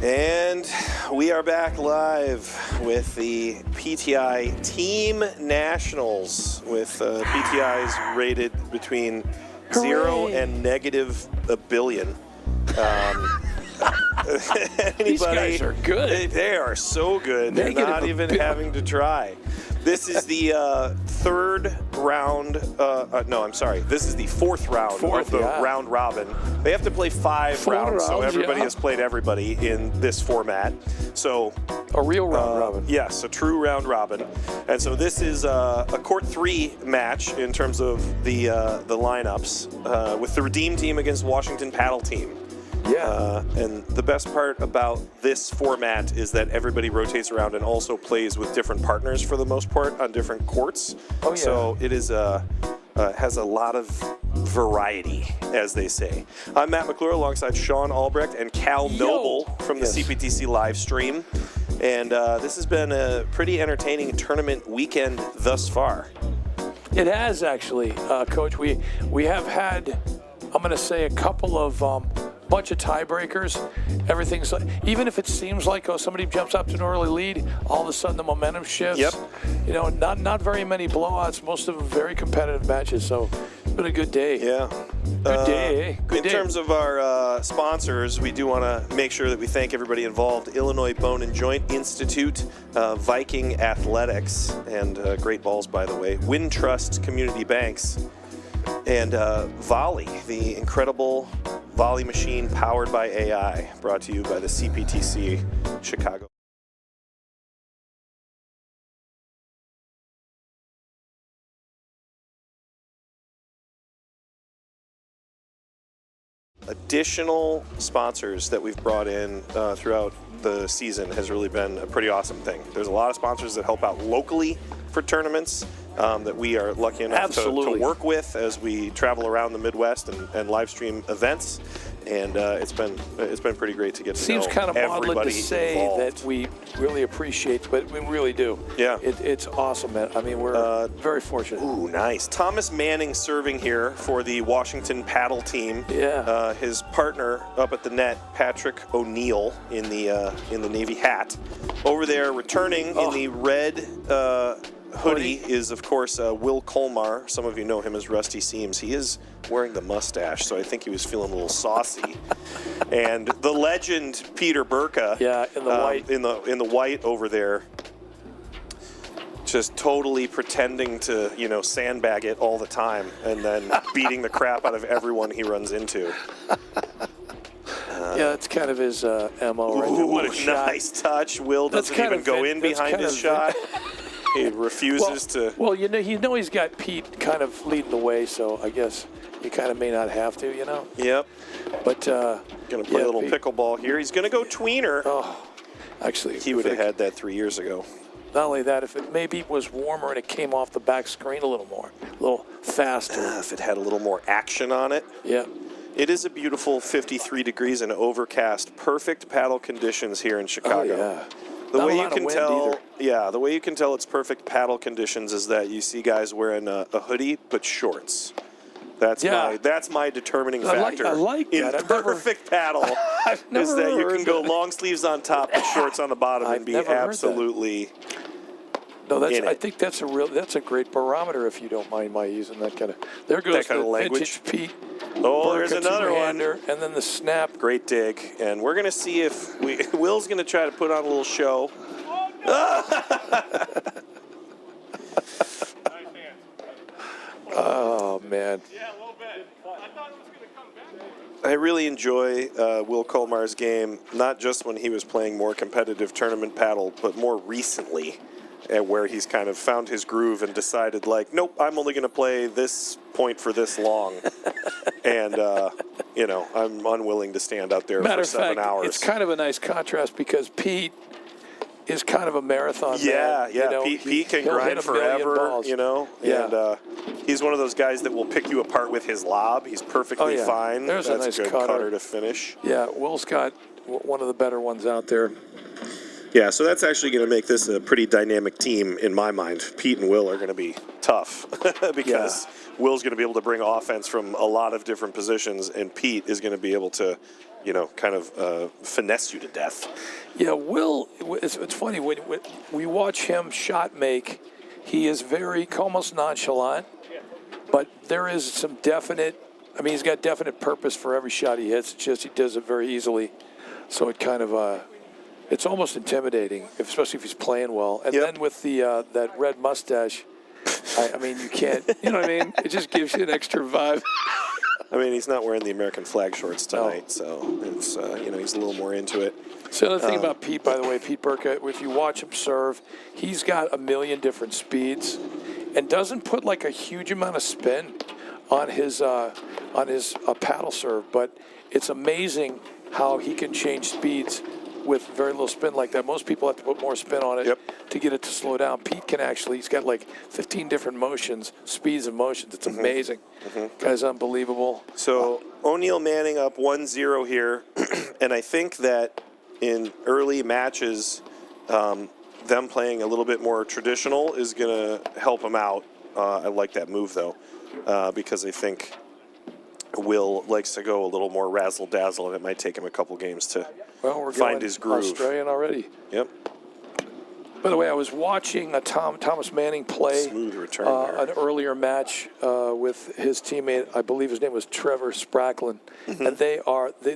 And we are back live with the PTI Team Nationals, with PTIs rated between $0 and -1 billion. These guys are good. They are so good. They're not even having to try. This is the third round. This is the fourth round of the round robin. They have to play five rounds, so everybody has played everybody in this format. So a real round robin. Yes, a true round robin. And so this is a court 3 match in terms of the lineups with the Redeem team against Washington Paddle team. Yeah. And the best part about this format is that everybody rotates around and also plays with different partners for the most part on different courts. Oh, yeah. So it is has a lot of variety, as they say. I'm Matt McClure alongside Sean Albrecht and Cal Noble from the CPTC live stream. And this has been a pretty entertaining tournament weekend thus far. It has actually, Coach. We have had, I'm going to say, a couple of bunch of tiebreakers. Everything's like, even if it seems like somebody jumps up to an early lead, all of a sudden the momentum shifts. Yep. You know, not very many blowouts. Most of them very competitive matches. So it's been a good day. Yeah. Good day. Good day. In terms of our sponsors, we do want to make sure that we thank everybody involved: Illinois Bone and Joint Institute, Viking Athletics, and great balls, by the way, Wintrust Community Banks, and Volley, the incredible volley machine powered by AI, brought to you by the CPTC Chicago. Additional sponsors that we've brought in throughout the season has really been a pretty awesome thing. There's a lot of sponsors that help out locally for tournaments that we are lucky enough to work with as we travel around the Midwest and live stream events. And it's been pretty great to get to know everybody involved. Seems kind of maudlin to say that we really appreciate, but we really do. Yeah. It's awesome, man. I mean, we're very fortunate. Ooh, nice. Thomas Manning serving here for the Washington Paddle team. Yeah. His partner up at the net, Patrick O'Neill, in the Navy hat. Over there, returning in the red hoodie is, of course, Will Colmar. Some of you know him as Rusty Seams. He is wearing the mustache, so I think he was feeling a little saucy. And the legend Peter Burka, in the white, in the white over there, just totally pretending to sandbag it all the time, and then beating the crap out of everyone he runs into. Yeah, that's kind of his MO right there. What a shot. Nice touch. Will doesn't even go in behind his shot. He refuses to. Well, he's got Pete kind of leading the way, so I guess you kind of may not have to, Yep. But gonna play a little pickleball here. He's gonna go tweener. Oh, actually, he would have had that 3 years ago. Not only that, if it maybe was warmer and it came off the back screen a little more, a little faster. If it had a little more action on it. Yeah. It is a beautiful 53 degrees and overcast. Perfect paddle conditions here in Chicago. Oh, yeah. The way you can tell it's perfect paddle conditions is that you see guys wearing a hoodie but shorts. That's my determining factor. I like that. In perfect paddle is that you can go long sleeves on top and shorts on the bottom and be absolutely. No, I think that's a great barometer, if you don't mind my using that kind of. There goes that kind of language. Pete. Oh, there's another one. And then the snap. Great dig. And we're going to see if Will's going to try to put on a little show. Oh, man. Yeah, a little bit. I thought it was going to come back. I really enjoy Will Colmar's game, not just when he was playing more competitive tournament paddle, but more recently, where he's kind of found his groove and decided, like, nope, I'm only going to play this point for this long. And, I'm unwilling to stand out there for 7 hours. It's kind of a nice contrast because Pete is kind of a marathon man. Yeah, Pete can grind forever, Yeah. And he's one of those guys that will pick you apart with his lob. He's perfectly fine. There's That's a nice good cutter to finish. Yeah, Will's got one of the better ones out there. Yeah, so that's actually going to make this a pretty dynamic team in my mind. Pete and Will are going to be tough because Will's going to be able to bring offense from a lot of different positions, and Pete is going to be able to, kind of finesse you to death. Yeah, Will, it's funny, when we watch him shot make, he is very, almost nonchalant, but there is some definite, he's got definite purpose for every shot he hits. It's just he does it very easily. So it kind of, it's almost intimidating, especially if he's playing well. And then with the that red mustache, you can't, It just gives you an extra vibe. He's not wearing the American flag shorts tonight, so it's, he's a little more into it. So the other thing about Pete, by the way, Pete Burka, if you watch him serve, he's got a million different speeds and doesn't put like a huge amount of spin on his paddle serve, but it's amazing how he can change speeds with very little spin like that. Most people have to put more spin on it to get it to slow down. Pete can actually, he's got like 15 different motions, speeds and motions. It's amazing. Guy's unbelievable. So O'Neill Manning up 1-0 here, and I think that in early matches, them playing a little bit more traditional is going to help them out. I like that move, though, because I think Will likes to go a little more razzle-dazzle, and it might take him a couple games to find his groove. Australian already. Yep. By the way, I was watching Thomas Manning play Smooth return an earlier match with his teammate. I believe his name was Trevor Spracklin, and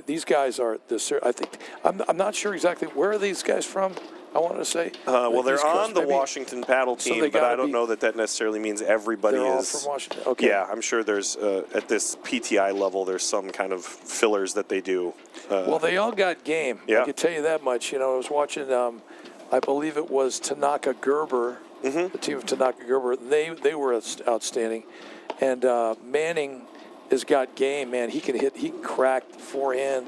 these guys are I think I'm not sure exactly where are these guys from. I wanted to say. Well, they're East Coast, on the maybe? Washington paddle team, So but I don't know that necessarily means everybody They're all is. from Washington. Okay. Yeah, I'm sure there's at this PTI level, there's some kind of fillers that they do. Well, they all got game. Yeah. I can tell you that much. I was watching. I believe it was Tanaka Gerber, the team of Tanaka Gerber. They were outstanding, and Manning has got game. Man, he can hit. He can crack the forehand.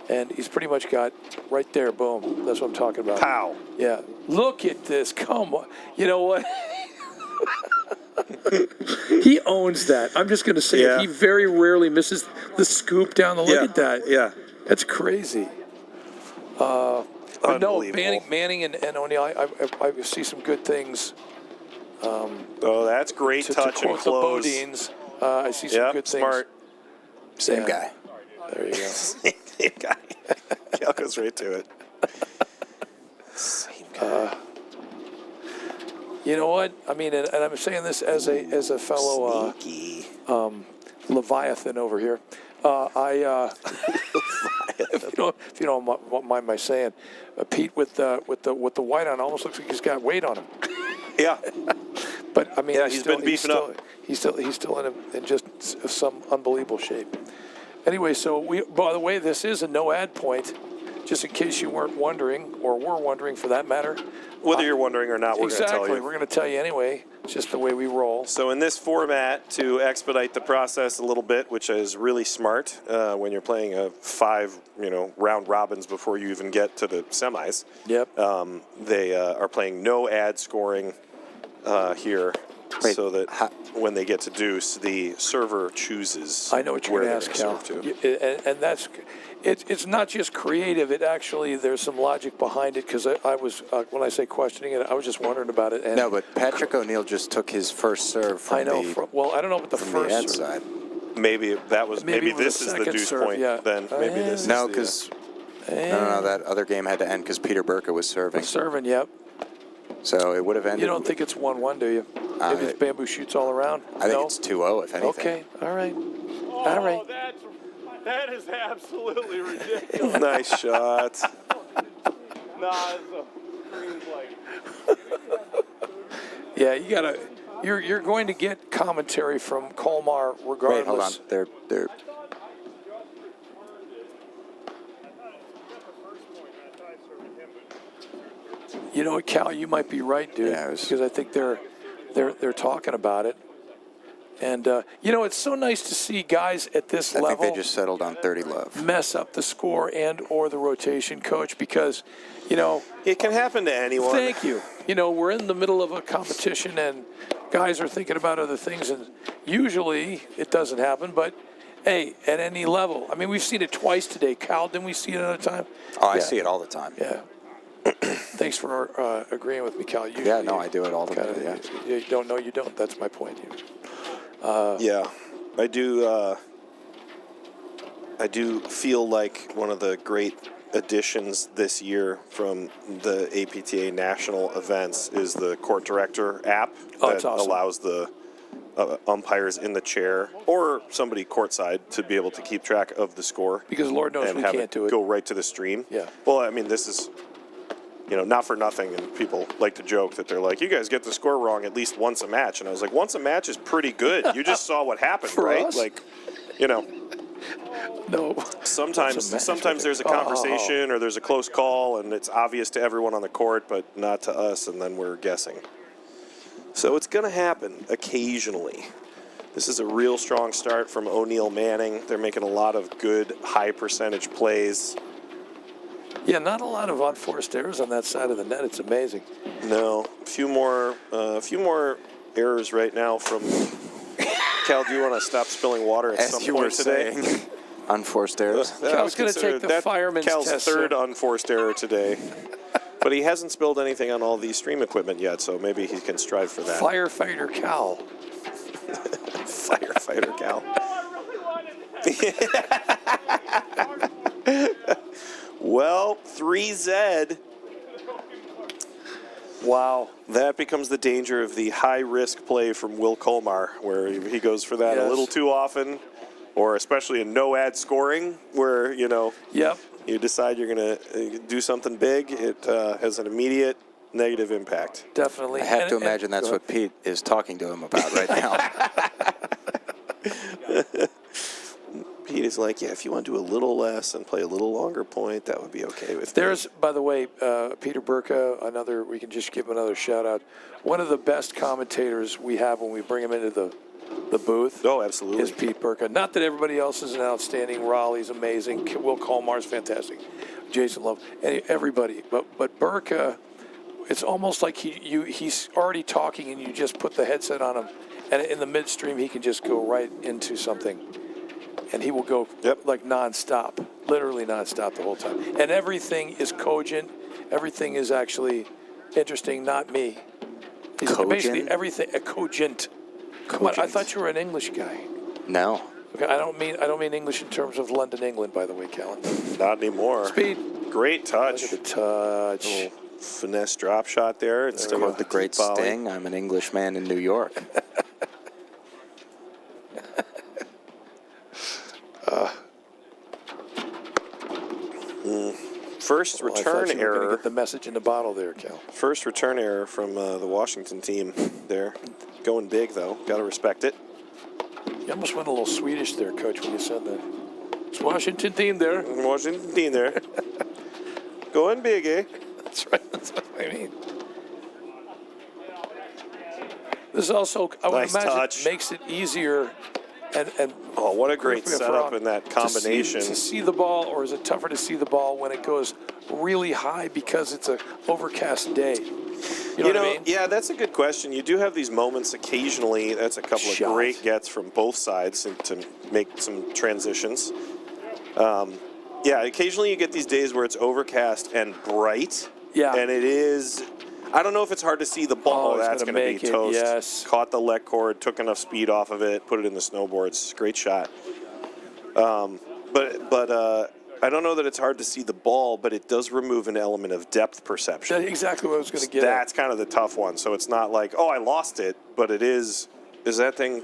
And he's pretty much got right there, boom. That's what I'm talking about. Pow. Yeah. Look at this. Come on. You know what? He owns that. I'm just going to say it. He very rarely misses the scoop down the look at that. Yeah. That's crazy. But no, Manning and O'Neill, I see some good things. Oh, that's great touch and close. The Bodines, I see some good things. Smart. Same guy. There you go. Same guy. Cal goes right to it. Same guy. You know what? And I'm saying this as a fellow Leviathan over here. If you don't mind my saying, Pete with the white on almost looks like he's got weight on him. Yeah. But he's been beefing up. He's still in just some unbelievable shape. Anyway, so by the way, this is a no ad point, just in case you weren't wondering, or were wondering for that matter. Whether you're wondering or not, we're going to tell you. We're going to tell you anyway. It's just the way we roll. So in this format, to expedite the process a little bit, which is really smart when you're playing a 5, round robins before you even get to the semis. Yep. They are playing no ad scoring here. Wait, so that when they get to deuce, the server chooses. I know what you're going to ask, Cal. And that's it's not just creative. It actually there's some logic behind it because I was when I say questioning it, I was just wondering about it. And no, but Patrick O'Neill just took his first serve from I know. the I don't know about the from first the ad serve. side. Maybe that was maybe this is the deuce serve, point. yeah. Then maybe this. No, is because no, that other game had to end because Peter Burka was serving. Serving, yep. So it would have ended. You don't think it's 1-1, do you? Maybe it's bamboo shoots all around. I think it's 2-0, if anything. Okay, all right. Oh, all right. That is absolutely ridiculous. Nice shot. Nah, it's a green flag. Yeah, you gotta. You're going to get commentary from Colmar regardless. Wait, hold on. They're. You know what, Cal? You might be right, dude. Yeah, because I think they're talking about it. And it's so nice to see guys at this level. I think they just settled on 30 love. Mess up the score and or the rotation, coach, because it can happen to anyone. Thank you. We're in the middle of a competition and guys are thinking about other things, and usually it doesn't happen, but hey, at any level. We've seen it twice today. Cal, didn't we see it another time? Oh, I see it all the time. Yeah. Thanks for agreeing with me, Cal. Yeah, no, I do it all the time. Yeah. You don't know, you don't. That's my point. Yeah, I do. I do feel like one of the great additions this year from the APTA national events is the court director app that awesome. allows the umpires in the chair or somebody courtside to be able to keep track of the score. Because Lord knows and we have can't do it. Go right to the stream. Yeah. Well, I mean, this is, not for nothing, and people like to joke that they're like, you guys get the score wrong at least once a match. And I was like, once a match is pretty good. You just saw what happened, For right? us? Like, No. Sometimes there's a conversation or there's a close call and it's obvious to everyone on the court, but not to us, and then we're guessing. So it's going to happen occasionally. This is a real strong start from O'Neal Manning. They're making a lot of good high percentage plays. Yeah, not a lot of unforced errors on that side of the net. It's amazing. No, a few more errors right now from. Cal, do you want to stop spilling water at As some you point were today? saying, unforced errors. Cal's going to take the fireman's Cal's test. third unforced error today. But he hasn't spilled anything on all the stream equipment yet, so maybe he can strive for that. Firefighter Cal. Firefighter Cal. Well, 3Z. Wow. That becomes the danger of the high-risk play from Will Colmar, where he goes for that a little too often, or especially in no-ad scoring, where, Yep. you decide you're going to do something big. It has an immediate negative impact. Definitely. I have to imagine that's what Pete is talking to him about right now. Pete is like, yeah, if you want to do a little less and play a little longer point, that would be okay with me. There's, by the way, Peter Burka, we can just give him another shout out. One of the best commentators we have when we bring him into the booth. Oh, absolutely. Is Pete Burka. Not that everybody else is an outstanding. Raleigh's amazing. Will Colmar's fantastic. Jason Love. Everybody. But Burka, it's almost like he's already talking and you just put the headset on him. And in the midstream, he can just go right into something. And he will go like nonstop, literally nonstop the whole time. And everything is cogent. Everything is actually interesting, not me. Basically everything, cogent. Come on, I thought you were an English guy. No. Okay, I don't mean English in terms of London, England, by the way, Callan. Not anymore. Speed. Great touch. Look at the touch. Little finesse drop shot there. It's To quote the great Sting, I'm an Englishman in New York. First return I thought you were error. gonna get the message in the bottle there, Cal. First return error from the Washington team there. Going big, though. Got to respect it. You almost went a little Swedish there, Coach, when you said that. It's Washington team there. Washington team there. Going big, eh? That's right. That's what I mean. This also, I would Nice imagine, touch. makes it easier. And Oh, what a great correct me if I'm setup wrong, in that combination. To see the ball, or is it tougher to see the ball when it goes really high because it's an overcast day? You know what I mean? Yeah, that's a good question. You do have these moments occasionally. That's a couple Shot. of great gets from both sides to make some transitions. Yeah, occasionally you get these days where it's overcast and bright. Yeah. And it is. I don't know if it's hard to see the ball. Oh, it's That's gonna going to be make it, toast. yes. Caught the let cord, took enough speed off of it, put it in the snowboards. Great shot. But I don't know that it's hard to see the ball, but it does remove an element of depth perception. That's exactly what I was going to get That's kind of the tough one. So it's not like, oh, I lost it, but it is that thing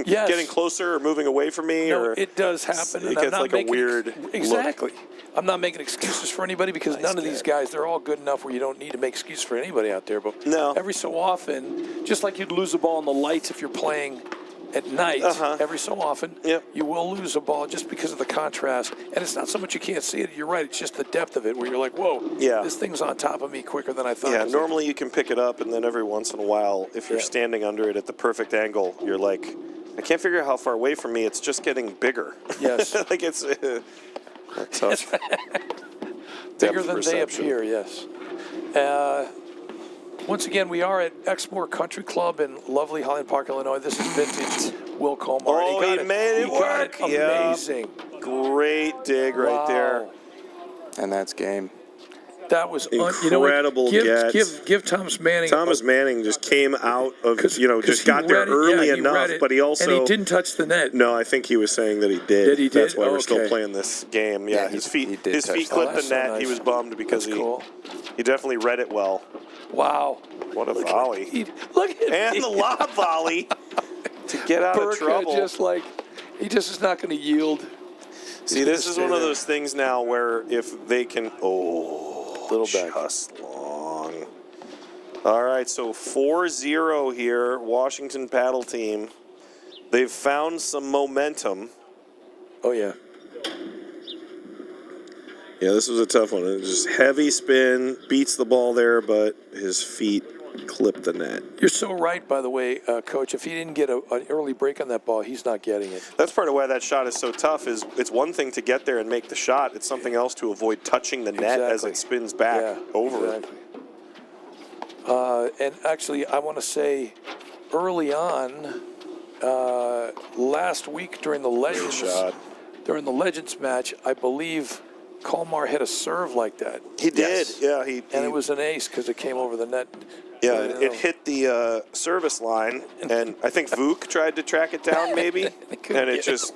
Yes. getting closer or moving away from me? No, or it does happen. It and I'm gets not like a making weird Exactly. I'm not making excuses for anybody because none of these guys, they're all good enough where you don't need to make excuses for anybody out there. But No. every so often, just like you'd lose a ball in the lights if you're playing at night, every so often, you will lose a ball just because of the contrast. And it's not so much you can't see it. You're right. It's just the depth of it where you're like, whoa, this thing's on top of me quicker than I thought. Yeah, normally you can pick it up, and then every once in a while, if you're standing under it at the perfect angle, you're like, I can't figure out how far away from me. It's just getting bigger. Yes. Like it's tough. Bigger than perception. they appear, yes. Once again, we are at Exmoor Country Club in lovely Highland Park, Illinois. This is vintage Will Colmar. Oh, he made it He got work. Amazing. Great dig right there. And that's game. That was Incredible get. Give Thomas Manning. Thomas Manning just came out of, just got there read it, early he enough, read it, but he also. And he didn't touch the net. No, I think he was saying that he did. Did he did? That's why we're still Okay. playing this game. Yeah, his feet clipped the so net. nice. He was bummed because That's cool. he definitely read it well. Wow. What a volley. Look at And the lob volley to get out of trouble. He just is not going to yield. See, this is one of those things now where if they can, little back. Just long. All right, so 4-0 here, Washington paddle team. They've found some momentum. Oh, yeah. Yeah, this was a tough one. It was just heavy spin, beats the ball there, but his feet clip the net. You're so right, by the way, Coach. If he didn't get an early break on that ball, he's not getting it. That's part of why that shot is so tough. Is it's one thing to get there and make the shot. It's something else to avoid touching the net as it spins back over. Exactly. And actually, I want to say, early on, last week during the Legends match, I believe Colmar hit a serve like that. He did. Yeah, and it was an ace because it came over the net. Yeah, it hit the service line, and I think Vuk tried to track it down, maybe, and it just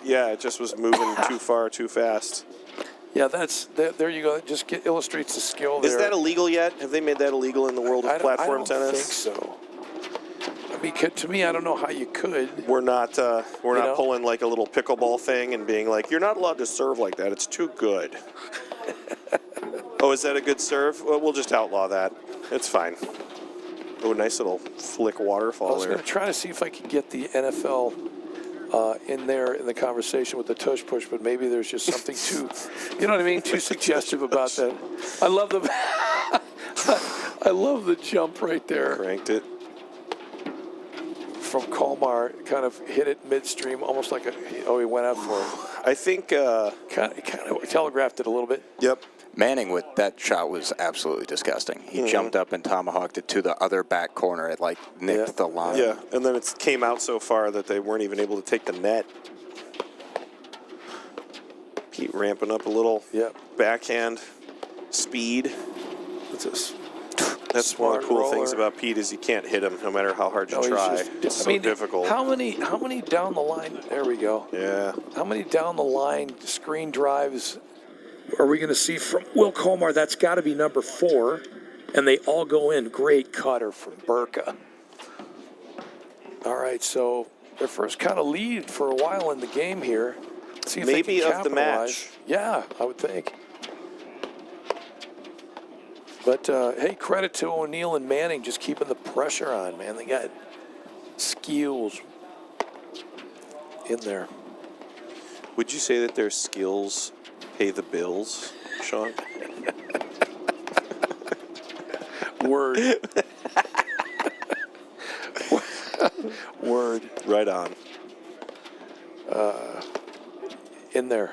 was moving too far, too fast. Yeah, there you go. It just illustrates the skill there. Is that illegal yet? Have they made that illegal in the world of platform tennis? I don't think so. I mean, to me, I don't know how you could. We're not pulling like a little pickleball thing and being like, you're not allowed to serve like that. It's too good. Oh, is that a good serve? Well, we'll just outlaw that. It's fine. Oh, nice little flick waterfall there. I was going to try to see if I could get the NFL in there in the conversation with the tush push, but maybe there's just something too, you know what I mean, too suggestive about that. I love the jump right there. Cranked it. From Colmar, kind of hit it midstream, almost like he went out for it. I think kind of telegraphed it a little bit. Yep. Manning with that shot was absolutely disgusting. He jumped up and tomahawked it to the other back corner. It nicked the line. Yeah, and then it came out so far that they weren't even able to take the net. Keep ramping up a little. Yep. Backhand speed. That's one of the cool things about Pete is you can't hit him no matter how hard you try. It's so difficult. How many down the line? There we go. Yeah. How many down the line screen drives are we going to see from Will Colmar? That's got to be number 4, and they all go in. Great cutter from Burka. All right, so their first kind of lead for a while in the game here. See if maybe they can of the match. Yeah, I would think. But, hey, credit to O'Neill and Manning just keeping the pressure on, man. They got skills in there. Would you say that their skills pay the bills, Sean? Word. Word. Right on. In there.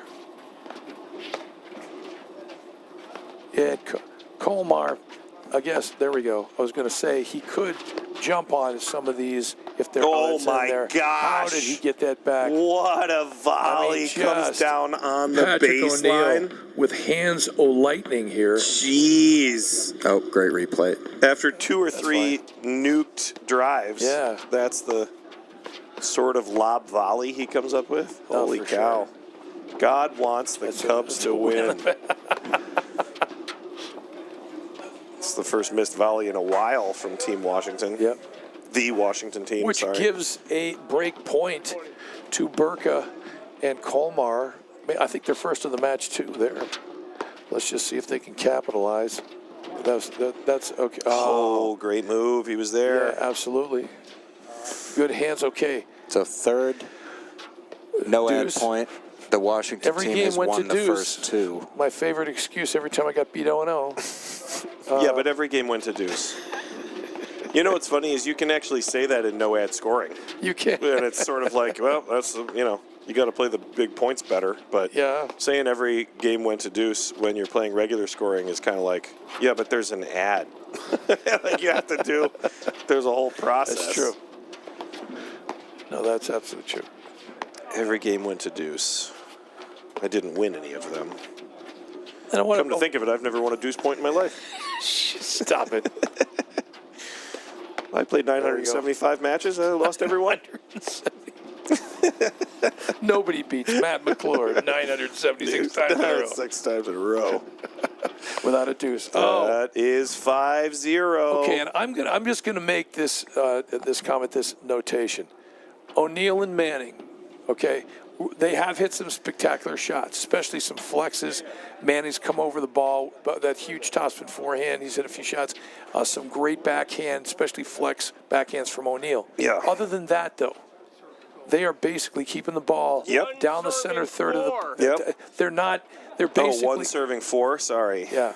Yeah, Colmar, I guess, there we go. I was going to say he could jump on some of these if they're oh my in there. gosh. How did he get that back? What a volley comes down on the Patrick baseline. O'Neill with hands o' lightning here. Jeez. Oh, great replay. After 2 or 3 nuked drives, that's the sort of lob volley he comes up with. Holy cow. Sure. God wants the Cubs to win. It's the first missed volley in a while from Team Washington. Yep. The Washington team, Which gives a break point to Burka and Colmar. I think they're first of the match, too, there. Let's just see if they can capitalize. That's okay. Oh, great move. He was there. Yeah, absolutely. Good hands, okay. So third, no ad point. The Washington team has won the first 2. My favorite excuse every time I got beat 0-0. Yeah, but every game went to deuce. You know what's funny is you can actually say that in no ad scoring. You can. And it's sort of like, well, that's, you got to play the big points better. But saying every game went to deuce when you're playing regular scoring is kind of like, yeah, but there's an ad. Like you have to do, there's a whole process. That's true. No, that's absolutely true. Every game went to deuce. I didn't win any of them. And I want Come to think of it, I've never won a deuce point in my life. Stop it. I played 975 matches. I lost every one. Nobody beats Matt McClure 976 times in a row 6 times in a row. without a deuce. That is 5-0. Okay, and I'm just gonna make this this comment, this notation. O'Neill and Manning, okay, they have hit some spectacular shots, especially some flexes. Manning's come over the ball, that huge topspin forehand. He's hit a few shots. Some great backhand, especially flex backhands from O'Neill. Yeah. Other than that, though, they are basically keeping the ball Yep. down the center third of the. Yep. They're not. They're basically. Oh, 1 serving 4. Sorry. Yeah.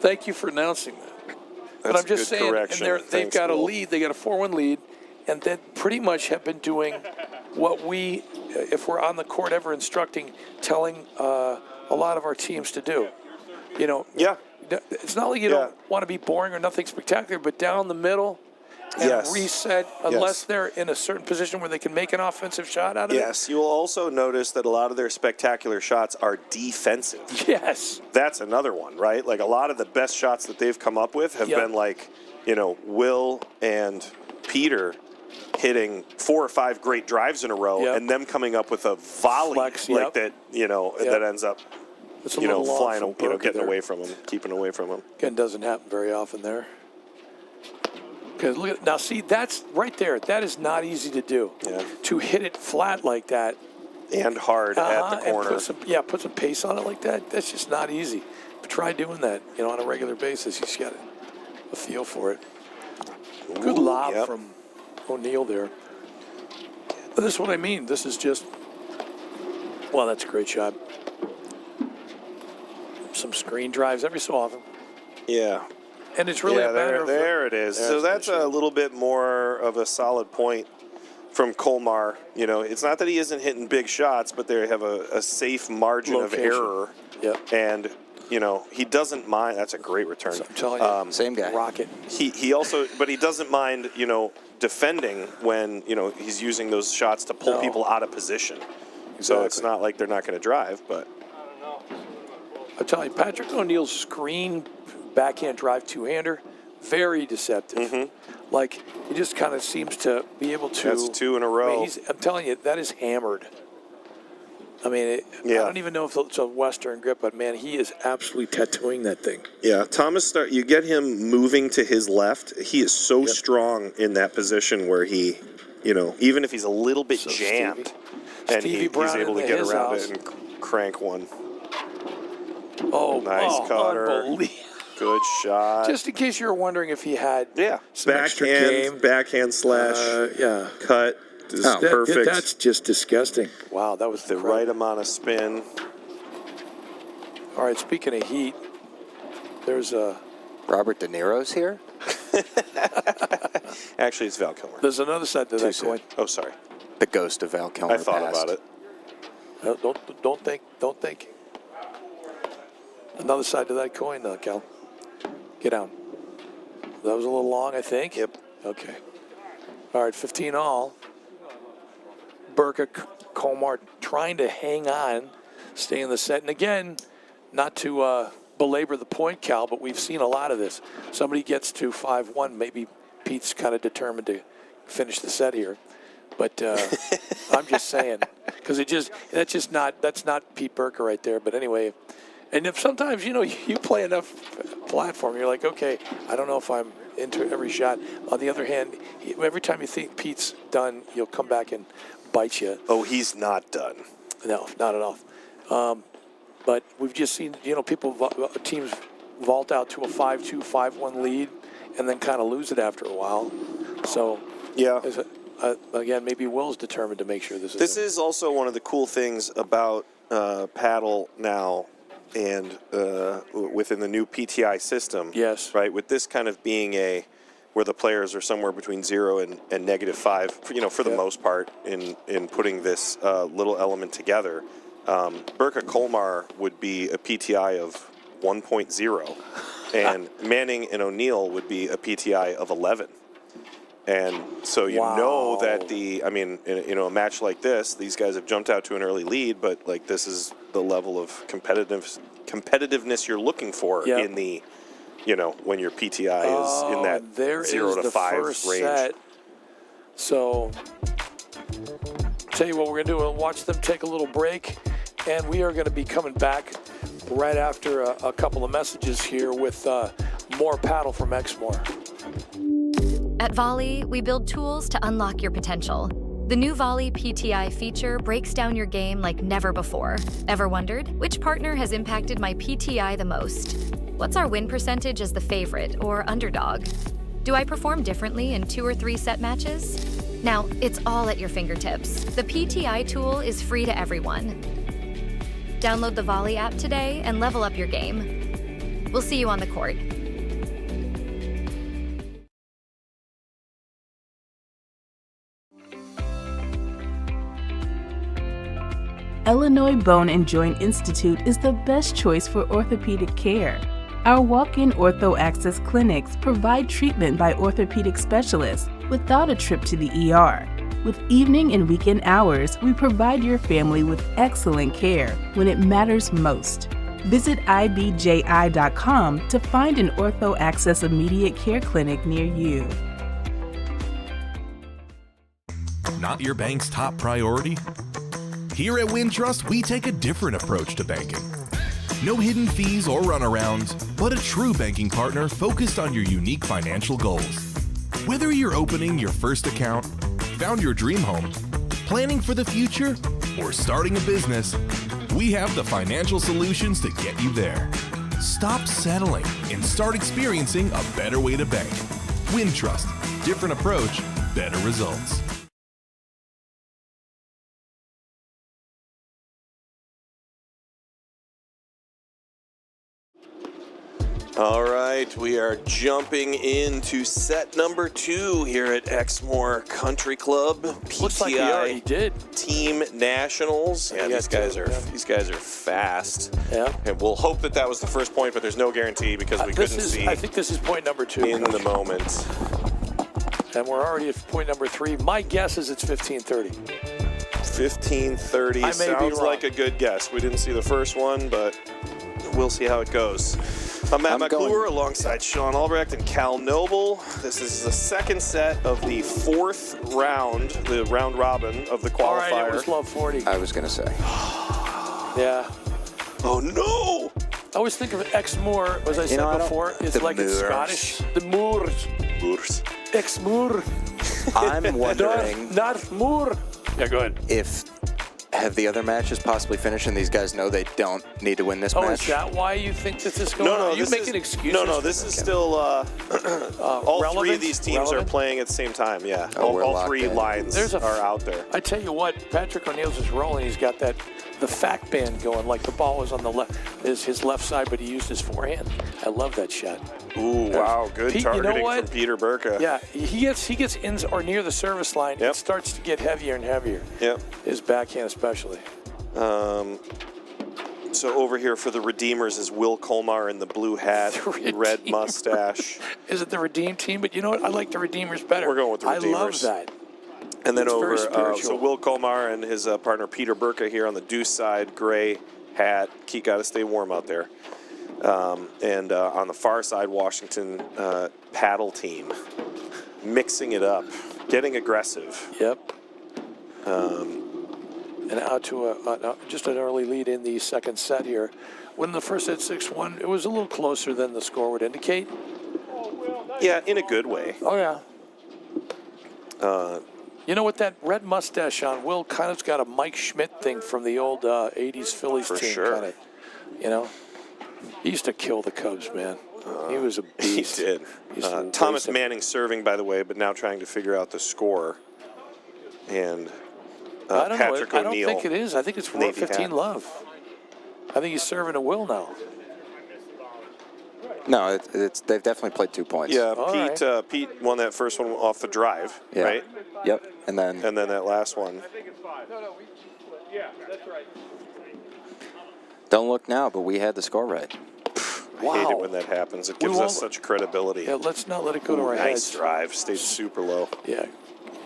Thank you for announcing that. But That's I'm just good saying, and correction. they've Thanks, got a Will. lead. They got a 4-1 lead, and they pretty much have been doing what we, if we're on the court ever instructing, telling a lot of our teams to do. You know, Yeah. it's not like you don't want to be boring or nothing spectacular, but down the middle and Yes. reset, unless Yes. they're in a certain position where they can make an offensive shot out of Yes, you will also notice that a lot of their spectacular shots are defensive. it. Yes. That's another one, right? Like a lot of the best shots that they've come up with have Yep. been like, Will and Peter hitting 4 or 5 great drives in a row Yep. and them coming up with a volley Flex, like yep. that, Yep. that ends up, It's a little long flying, from Burke getting there. away from him, keeping away from him. Again, doesn't happen very often there. Because look at now, see that's right there. That is not easy to do. Yeah. To hit it flat like that, And hard at the and corner. put some pace on it like that. That's just not easy. But try doing that, on a regular basis. You just got a feel for it. Good Ooh, lob yep. from O'Neill there. But this is what I mean. This is just. Well, that's a great shot. Some screen drives every so often, Yeah. and it's really a matter there of. it is. There's So the that's a shot. little bit more of a solid point from Kolmar. It's not that he isn't hitting big shots, but they have a safe margin Location. of error. Yep. And, he doesn't mind. That's a great return. I'm telling you, Same guy. rocket. He also, but he doesn't mind, defending when, he's using those shots to pull No. people out of position. So it's Exactly. not like they're not going to drive, but. I'm telling you, Patrick O'Neill's screen backhand drive two-hander, very deceptive. Like, he just kind of seems to be able to. That's 2 in a row. I'm telling you, that is hammered. I mean, I don't even know if it's a Western grip, but man, he is absolutely tattooing that thing. Yeah, Thomas, you get him moving to his left. He is so strong in that position where he, even if he's a little bit So jammed, Stevie and he's Brown able to in get his around house. it and crank one. Oh, Nice cutter. unbelievable. Good shot. Just in case you were wondering if he had some extra backhand, game. slash cut. Is perfect. That's just disgusting. Wow, that was the incredible. right amount of spin. All right, speaking of heat, there's Robert De Niro's here? Actually, it's Val Kilmer. there's another side to that soon. coin. Oh, sorry. The ghost of Val Kilmer I thought passed. about it. Don't think. Another side to that coin, Cal. Get down. That was a little long, I think. Yep. Okay. All right, 15 all. Burka Komar trying to hang on, stay in the set. And again, not to belabor the point, Cal, but we've seen a lot of this. Somebody gets to 5-1, maybe Pete's kind of determined to finish the set here. But I'm just saying, because that's not Pete Burka right there. But anyway, and if sometimes you play enough platform, you're like, okay, I don't know if I'm into every shot. On the other hand, every time you think Pete's done, he'll come back and bite you. Oh, he's not done. No, not at all. But we've just seen, teams vault out to a 5-2, 5-1 lead, and then kind of lose it after a while. So, Yeah. again, maybe Will's determined to make sure this is. This is also one of the cool things about paddle now, and within the new PTI system. Yes. Right. With this kind of being where the players are somewhere between 0 and -5, for the most part, in putting this little element together. Burka Kolmar would be a PTI of 1.0, and Manning and O'Neill would be a PTI of 11. And so you Wow. know that I mean, in a match like this, these guys have jumped out to an early lead, but like this is the level of competitiveness you're looking for Yep. in the, when your PTI is in that there 0 is to the 5 first range. set. So, tell you what we're going to do. We'll watch them take a little break, and we are going to be coming back right after a couple of messages here with more paddle from Exmoor. At Volley, we build tools to unlock your potential. The new Volley PTI feature breaks down your game like never before. Ever wondered, which partner has impacted my PTI the most? What's our win percentage as the favorite or underdog? Do I perform differently in 2 or 3 set matches? Now, it's all at your fingertips. The PTI tool is free to everyone. Download the Volley app today and level up your game. We'll see you on the court. Illinois Bone and Joint Institute is the best choice for orthopedic care. Our walk-in ortho access clinics provide treatment by orthopedic specialists without a trip to the ER. With evening and weekend hours, we provide your family with excellent care when it matters most. Visit ibji.com to find an ortho access immediate care clinic near you. Not your bank's top priority? Here at Wintrust, we take a different approach to banking. No hidden fees or runarounds, but a true banking partner focused on your unique financial goals. Whether you're opening your first account, found your dream home, planning for the future, or starting a business, we have the financial solutions to get you there. Stop settling and start experiencing a better way to bank. Wintrust, different approach, better results. All right, we are jumping into set number 2 here at Exmoor Country Club. Looks like we already PTI did. Team Nationals. Yeah, Yeah, these guys are fast. Yeah. And we'll hope that was the first point, but there's no guarantee because we couldn't see I think this is point number 2. in the moment. And we're already at point number 3. My guess is it's 15:30. 15:30 I may be sounds wrong. like a good guess. We didn't see the first one, but we'll see how it goes. I'm Matt McClure alongside Sean Albrecht and Cal Noble. This is the second set of the 4th round, the round robin of the All right, it qualifier. was love 40. I was going to say. Yeah. Oh no! I always think of Exmoor, as I said before, is the like it's Moors. Scottish. The Moors. Moors. Exmoor. I'm wondering North Moor. Yeah, go ahead. if have the other matches possibly finished and these guys know they don't need to win this Oh, match? is that why you think that this is going on? Are you this making is, excuses? No, this is still all 3 relevant? of these teams are playing at the same time. Yeah, Oh, we're all locked 3 in. lines are out there. I tell you what, Patrick O'Neill's is rolling. He's got the fact band going, like the ball was on the left, is his left side, but he used his forehand. I love that shot. Ooh, wow, good Pete, you know targeting what? from Peter Burka. Yeah, he gets in or near the service line. Yep. It starts to get heavier and heavier. Yep. His backhand especially. So over here for the Redeemers is Will Colmar in the blue hat, The red Redeemers. mustache. Is it the Redeem team? But you know what? I like the Redeemers better. We're going with the I love Redeemers. that. And then It's very over, spiritual. so Will Colmar and his partner Peter Burka here on the deuce side, gray hat. He got to stay warm out there. And on the far side, Washington paddle team, mixing it up, getting aggressive. Yep. And out to just an early lead in the second set here. When the first set 6-1, it was a little closer than the score would indicate. Yeah, in a good way. Oh, yeah. You know, with that red mustache on, Will kind of's got a Mike Schmidt thing from the old 80s Phillies For team. sure. Kinda, you know? He used to kill the Cubs, man. He was a He beast. did. He used to Thomas race them. Manning serving, by the way, but now trying to figure out the score. And I don't Patrick know. I don't O'Neill. think it is. I think it's Navy 415 hat. Love. I think he's serving a Will now. No, they've definitely played 2 points. Yeah, All Pete won that first one off the drive, Yeah. right? Yep. And then And then that last one. Yeah, that's right. don't look now, but we had the score right. I hate it when that happens. It gives us such credibility. Yeah, let's not let it go to our Nice heads. drive. Stayed super low. Yeah,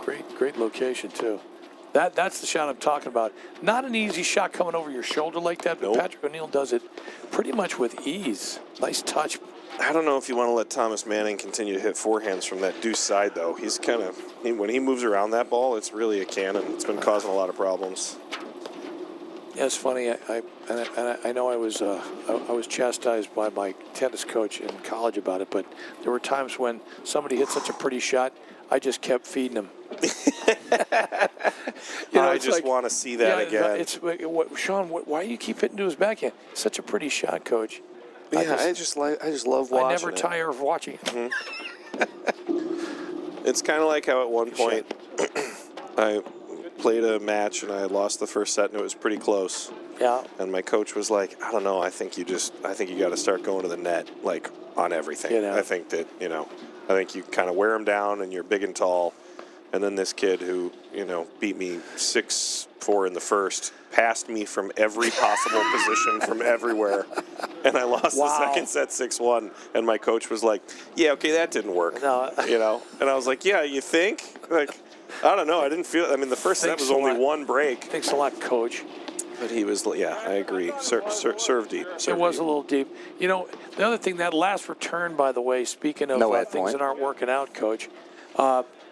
great location too. That's the shot I'm talking about. Not an easy shot coming over your shoulder like that, but Nope. Patrick O'Neill does it pretty much with ease. Nice touch. I don't know if you want to let Thomas Manning continue to hit forehands from that deuce side, though. He's kind of, when he moves around that ball, it's really a cannon. It's been causing a lot of problems. Yeah, it's funny. I know I was chastised by my tennis coach in college about it, but there were times when somebody hit such a pretty shot, I just kept feeding him. I just want to see that again. It's Sean. Why do you keep hitting to his backhand? Such a pretty shot, Coach. Yeah, I just love watching. I never tire of watching it. Mm-hmm. It's kind of like how at one point I played a match and I had lost the first set and it was pretty close. Yeah. And my coach was like, I don't know. I think you got to start going to the net like on everything. Yeah. I think that I think you kind of wear them down and you're big and tall. And then this kid who, beat me 6-4 in the first, passed me from every possible position from everywhere. And I lost the second set 6-1. And my coach was like, yeah, okay, that didn't work. No. And I was like, yeah, you think? Like, I don't know. I didn't feel, the first set was only one break. Thanks a lot, Coach. But he was, yeah, I agree. Serve deep. It was a little deep. The other thing, that last return, by the way, speaking of things that aren't working out, Coach,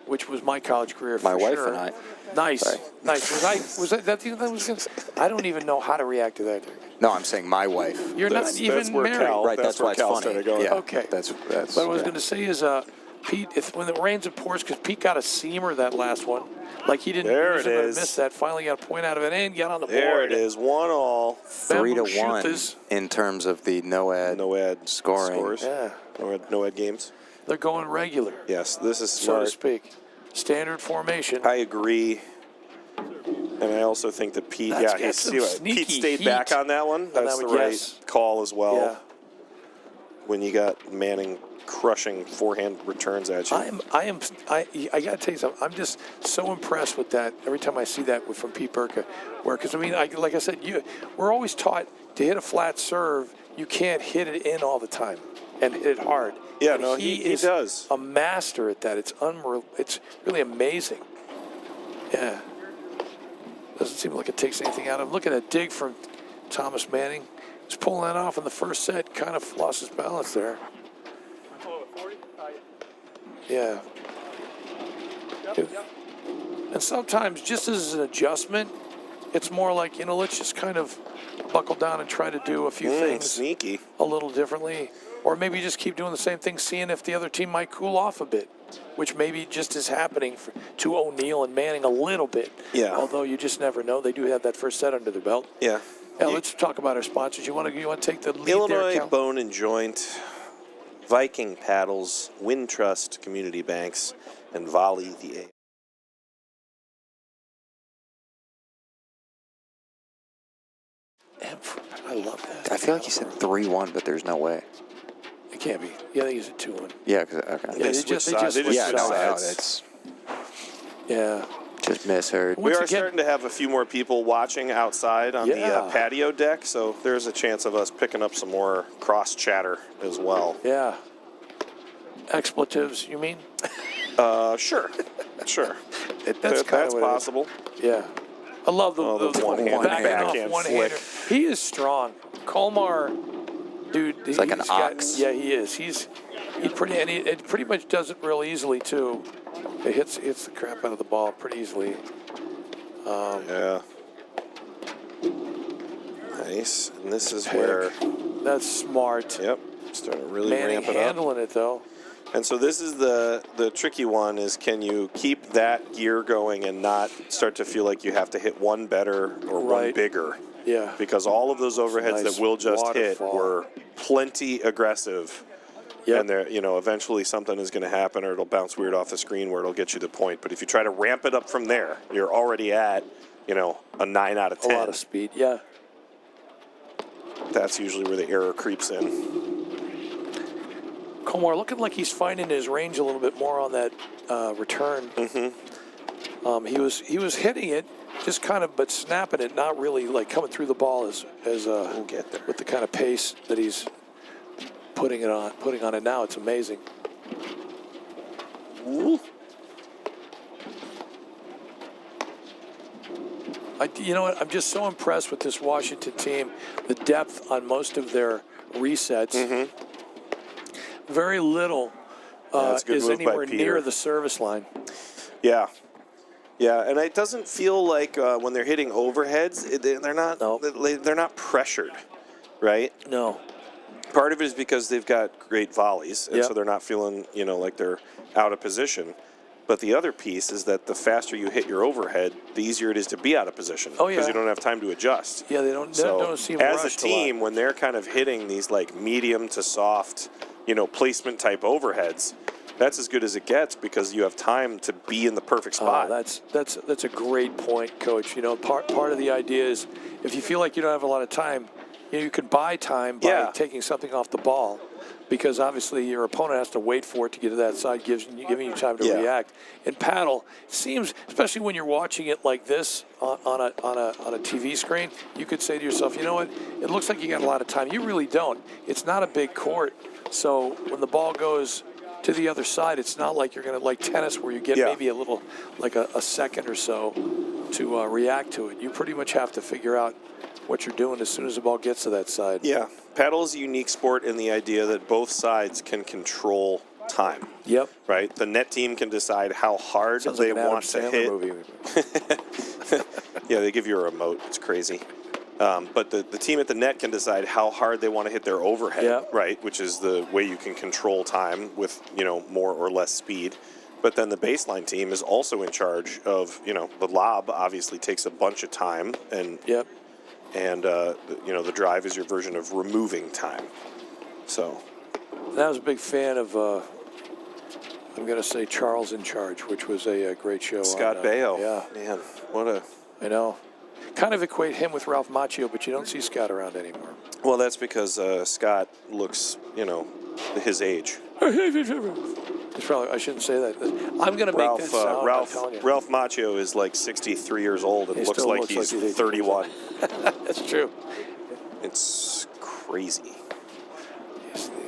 which was my college career for my wife sure. and I. Nice. Sorry. Nice. Was that the thing that was going to... I don't even know how to react to that. No, I'm saying my wife. You're not even married. Right, that's why it's funny. Yeah, okay. That's But I was going to say is, Pete, when it rains, it pours, because Pete got a seamer that last one. Like he didn't miss that. Finally got a point out of it and got on the board. There it is, 1-all. 3-1 in terms of the no-ad scoring. Scores. Yeah. No-ad games. They're going regular. Yes, this is smart. So to speak. Standard formation. I agree. And I also think that Pete, Pete stayed back on that one. That's the right call as well. Yeah. When you got Manning crushing forehand returns at you. I got to tell you something. I'm just so impressed with that every time I see that from Pete Burka. Because, like I said, we're always taught to hit a flat serve, you can't hit it in all the time and hit it hard. Yeah, but no, he does. A master at that. It's It's really amazing. Yeah. Doesn't seem like it takes anything out of him. Look at that dig from Thomas Manning. He's pulling that off in the first set. Kind of lost his balance there. Yeah. And sometimes, just as an adjustment, it's more like, let's just kind of buckle down and try to do a few things sneaky a little differently. Or maybe just keep doing the same thing, seeing if the other team might cool off a bit, which maybe just is happening to O'Neill and Manning a little bit. Yeah. Although you just never know. They do have that first set under their belt. Yeah. Yeah, let's talk about our sponsors. You want to take the lead Illinois there, Cal? Bone and Joint, Viking Paddles, Wintrust Community Banks, and Volley the A. I love that. I feel like you said 3-1, but there's no way. It can't be. Yeah, I think it's a 2-1. Yeah, okay. Yeah, they just switched sides. It's Yeah. just misheard. We are starting to have a few more people watching outside on the patio deck, so there's a chance of us picking up some more cross chatter as well. Yeah. Expletives, you mean? Sure. That's possible. Yeah. I love the backhand one-hander. He is strong. Kolmar, dude. He's like an ox. Yeah, he is. He pretty much does it real easily too. It hits the crap out of the ball pretty easily. Yeah. Nice. And this is where. That's smart. Yep. Starting to really Manning ramp it handling it though. And so this is the tricky one is, can you keep that gear going and not start to feel like you have to hit one better or one bigger? Yeah. Because all of those overheads that Will just hit were plenty aggressive. Yep. And there, eventually something is going to happen, or it'll bounce weird off the screen where it'll get you the point. But if you try to ramp it up from there, you're already at, a 9 out of 10. A lot of speed, yeah. That's usually where the error creeps in. Komar looking like he's finding his range a little bit more on that return. Mm-hmm. He was hitting it, just kind of, but snapping it, not really like coming through the ball as we'll get there with the kind of pace that he's putting on it now. It's amazing. Ooh. You know what? I'm just so impressed with this Washington team. The depth on most of their resets. Very little that's a good is move by anywhere Peter. near the service line. Yeah. Yeah, and it doesn't feel like when they're hitting overheads, they're not pressured, right? No. Part of it is because they've got great volleys, and Yep. so they're not feeling, like they're out of position. But the other piece is that the faster you hit your overhead, the easier it is to be out of position. Oh, yeah. Because you don't have time to adjust. Yeah, they don't seem as a rushed team, lot. when they're kind of hitting these like medium to soft, placement type overheads, that's as good as it gets because you have time to be in the perfect spot. That's a great point, Coach. Part of the idea is if you feel like you don't have a lot of time, you can buy time by taking something off the ball, because obviously your opponent has to wait for it to get to that side, giving you time to react. In paddle, it seems, especially when you're watching it like this on a TV screen, you could say to yourself, you know what? It looks like you got a lot of time. You really don't. It's not a big court, so when the ball goes to the other side, it's not like you're going to, like tennis, where you get maybe a little, like a second or so to react to it. You pretty much have to figure out what you're doing as soon as the ball gets to that side. Yeah. Paddle is a unique sport in the idea that both sides can control time. Yep. Right? The net team can decide how hard Sounds they like an want to Adam hit. Sandler movie. Yeah, they give you a remote. It's crazy. But the team at the net can decide how hard they want to hit their overhead, right? Which is the way you can control time with, more or less speed. But then the baseline team is also in charge of, the lob obviously takes a bunch of time, and the drive is your version of removing time. So I was a big fan of, I'm going to say Charles in Charge, which was a great show. Scott on, Baio. Yeah. Man, what a... I know. Kind of equate him with Ralph Macchio, but you don't see Scott around anymore. Well, that's because Scott looks, his age. It's probably, I shouldn't say that. I'm going to make that sound. Ralph Macchio is like 63 years old and looks still like looks he's like he's 31. That's true. It's crazy.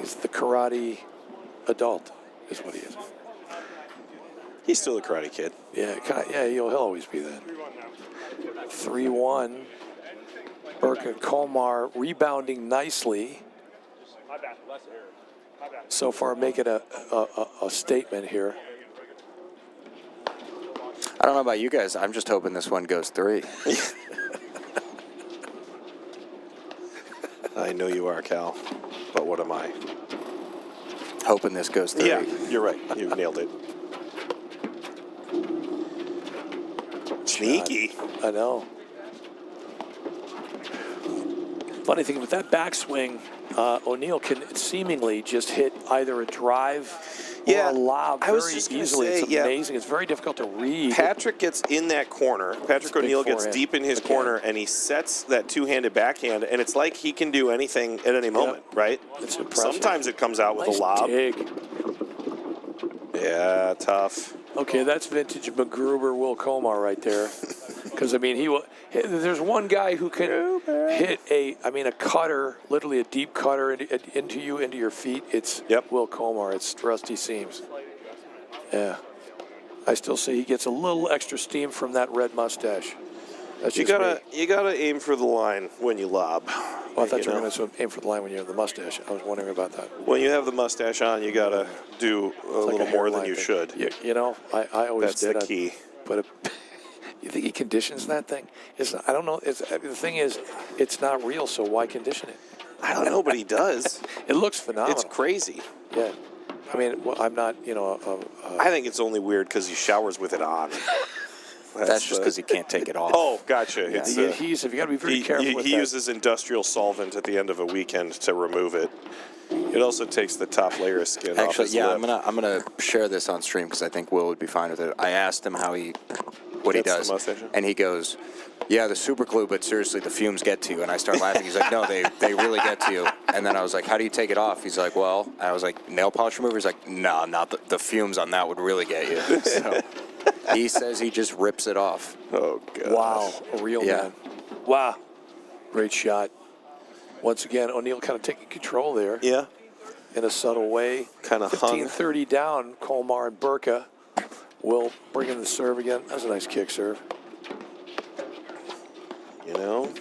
He's the karate adult, is what he is. He's still a karate kid. Yeah, he'll always be that. 3-1. Burke and Kolmar rebounding nicely. So far, making a statement here. I don't know about you guys. I'm just hoping this one goes 3. I know you are, Cal, but what am I? Hoping this goes 3. Yeah, you're right. You nailed it. Sneaky. I know. Funny thing with that backswing, O'Neal can seemingly just hit either a drive or a lob very easily. It's amazing. It's very difficult to read. Patrick gets in that corner. Patrick O'Neal gets deep in his corner, and he sets that two-handed backhand, and it's like he can do anything at any moment, right? It's impressive. Sometimes it comes out with a lob. Dig. Yeah, tough. Okay, that's vintage McGruber, Will Komar right there. Because, I mean, there's one guy who can hit a cutter, literally a deep cutter into your feet. It's Will Komar. It's Rusty Seams. Yeah. I still say he gets a little extra steam from that red mustache. That's You gotta aim for the line when you lob. Well, I thought you were going to aim for the line when you have the mustache. I was wondering about that. When you have the mustache on, you gotta do a little more than you should. I always did. That's the key. But you think he conditions that thing? I don't know. The thing is, it's not real, so why condition it? I don't know, but he does. It looks phenomenal. It's crazy. Yeah. I mean, I'm not, I think it's only weird because he showers with it on. That's just because he can't take it off. Oh, gotcha. Yeah. It's the adhesive. You got to be very careful with that. He uses industrial solvent at the end of a weekend to remove it. It also takes the top layer of skin off his lip. I'm gonna share this on stream because I think Will would be fine with it. I asked him what he does, and he goes, "Yeah, the super glue, but seriously, the fumes get to you." And I start laughing. He's like, "No, they really get to you." And then I was like, "How do you take it off?" He's like, "Well," and I was like, "Nail polish remover." He's like, "No, not the fumes on that would really get you." So he says he just rips it off. Oh God! Wow, a real man. Wow, great shot. Once again, O'Neal kind of taking control there. Yeah. in a subtle way. Kind of hung. 15-30 down, Colmar and Burka will bring in the serve again. That was a nice kick serve. You know?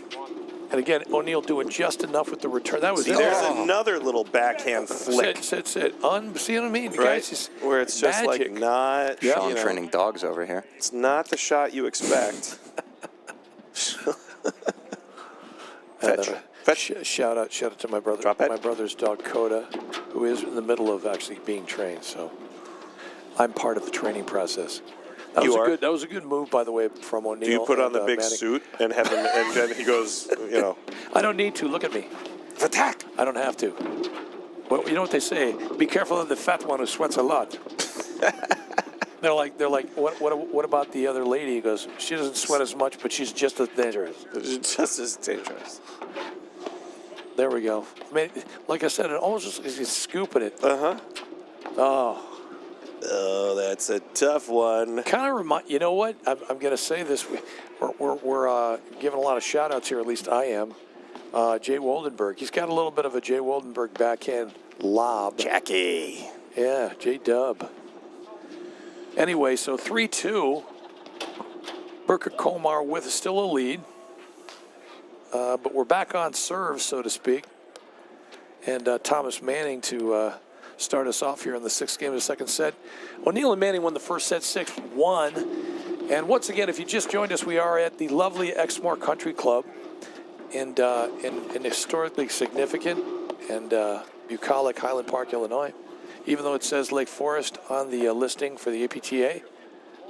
And again, O'Neal doing just enough with the return. That was See, there's another little backhand flick. Sit. See what I mean? The Right? guy's just Where it's just magic. like not, Yeah. you know, Training dogs over here. it's not the shot you expect. Fetch. Shout out to my brother. Drop it. My brother's dog Coda, who is in the middle of actually being trained. So I'm part of the training process. That was a good move, by the way, from O'Neal. Do you put on and, the big Manning. suit and have him, and then he goes, you know, I don't need to. Look at me. attack? I don't have to. Well, you know what they say? Be careful of the fat one who sweats a lot. They're like, what about the other lady? He goes, she doesn't sweat as much, but she's just as dangerous. Just as dangerous. There we go. I mean, like I said, it almost looks like he's scooping it. Uh-huh. Oh, that's a tough one. kind of remind. You know what? I'm going to say this. We're giving a lot of shout outs here. At least I am. Jay Woldenberg. He's got a little bit of a Jay Woldenberg backhand lob. Jackie. Yeah, J Dub. Anyway, so 3-2. Burka Colmar with still a lead. But we're back on serve, so to speak. And Thomas Manning to start us off here in the sixth game of the second set. O'Neal and Manning won the first set 6-1. And once again, if you just joined us, we are at the lovely Exmoor Country Club in historically significant and bucolic Highland Park, Illinois. Even though it says Lake Forest on the listing for the APTA,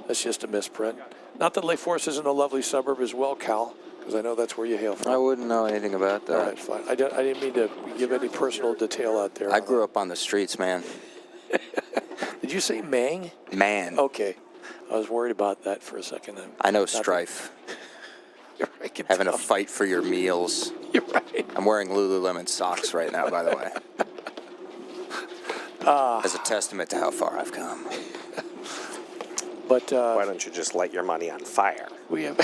that's just a misprint. Not that Lake Forest isn't a lovely suburb as well, Cal, because I know that's where you hail from. I wouldn't know anything about that. All right, fine. I didn't mean to give any personal detail out there. I grew up on the streets, man. Did you say Mang? Man. Okay. I was worried about that for a second. I know strife. You're right, I can Having tell. a fight for your meals. You're right. I'm wearing Lululemon socks right now, by the way. As a testament to how far I've come. But Why don't you just light your money on fire? we have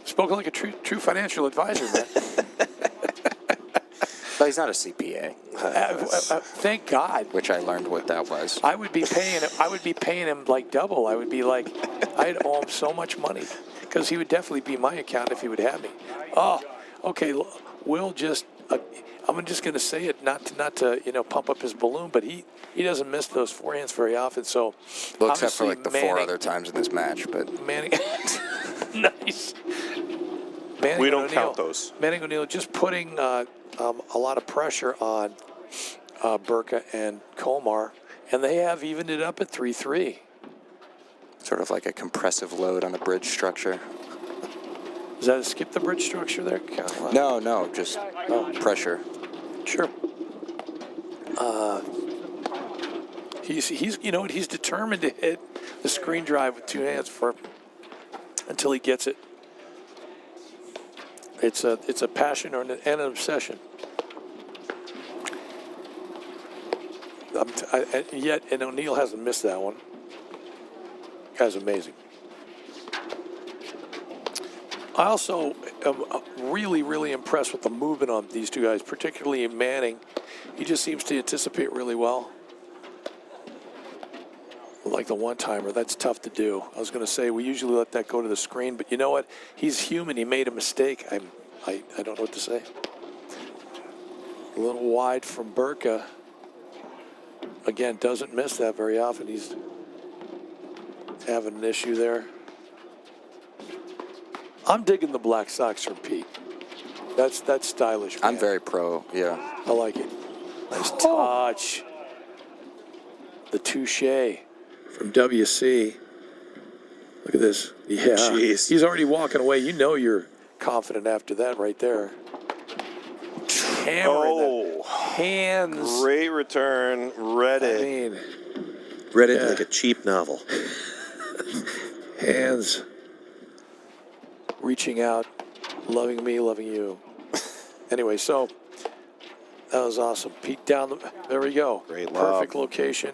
spoken like a true financial advisor, man. But he's not a CPA, Thank God. which I learned what that was. I would be paying him like double. I would be like, I'd owe him so much money because he would definitely be my account if he would have me. Oh, okay. Will just, I'm just going to say it, not to pump up his balloon, but he doesn't miss those forehands very often. So, Well, except for obviously like the Manning, 4 other times in this match, but Manning, nice. Manning We don't O'Neal, count those. Manning O'Neal just putting a lot of pressure on Burka and Colmar, and they have evened it up at 3-3. sort of like a compressive load on the bridge structure. Is that a skip the bridge structure there? No, just pressure. Sure. He's determined to hit the screen drive with 2 hands until he gets it. It's a passion and an obsession. And O'Neal hasn't missed that one. Guy's amazing. I also am really, really impressed with the movement on these two guys, particularly in Manning. He just seems to anticipate really well. Like the one-timer, that's tough to do. I was going to say we usually let that go to the screen, but you know what? He's human. He made a mistake. I don't know what to say. A little wide from Burka. Again, doesn't miss that very often. He's having an issue there. I'm digging the black socks from Pete. That's stylish, man. I'm very pro, yeah. I like it. Nice touch. The touche from WC. Look at this. Yeah. Jeez. He's already walking away. You know you're confident after that right there. Hammering that. Hands. Great return. Read I it. mean, Read it yeah. like a cheap novel. hands. Reaching out. Loving me, loving you. Anyway, so that was awesome. Pete down there we go. Great lob. Perfect location.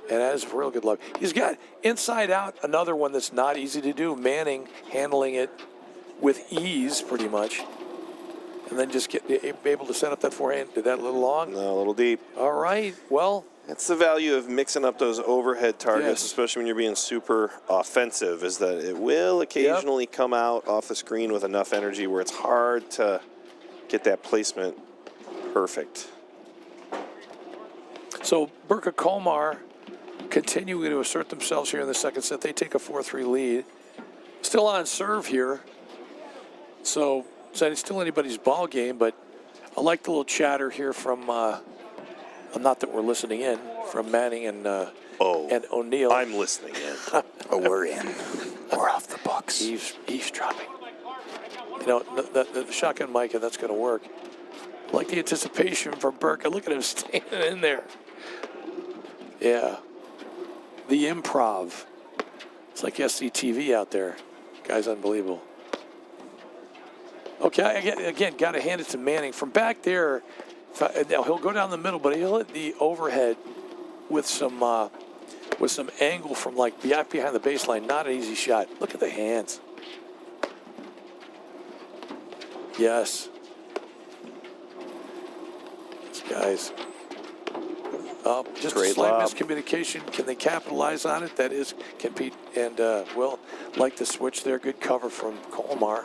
And that is a real good lob. He's got inside out another one that's not easy to do. Manning handling it with ease, pretty much. and then just be able to set up that forehand. Did that a little long? No, a little deep. All right. Well, that's the value of mixing up those overhead targets, Yes. especially when you're being super offensive, is that it will occasionally come out off the screen with enough energy where it's hard to get that placement perfect. So Burka Kolmar continuing to assert themselves here in the second set. They take a 4-3 lead. Still on serve here. So it's still anybody's ball game, but I like the little chatter here from, not that we're listening in, from Manning and O'Neill. I'm listening in. Oh, we're in. We're off the books. Eavesdropping. You know, the shotgun mic, and that's going to work. I like the anticipation for Burka. Look at him standing in there. Yeah. The improv. It's like SCTV out there. Guy's unbelievable. Okay, again, got to hand it to Manning. From back there, now he'll go down the middle, but he'll hit the overhead with some angle from like behind the baseline. Not an easy shot. Look at the hands. Yes. These guys. Just Great a slight lob. miscommunication. Can they capitalize on it? That is, can Pete and Will like the switch there. Good cover from Kolmar.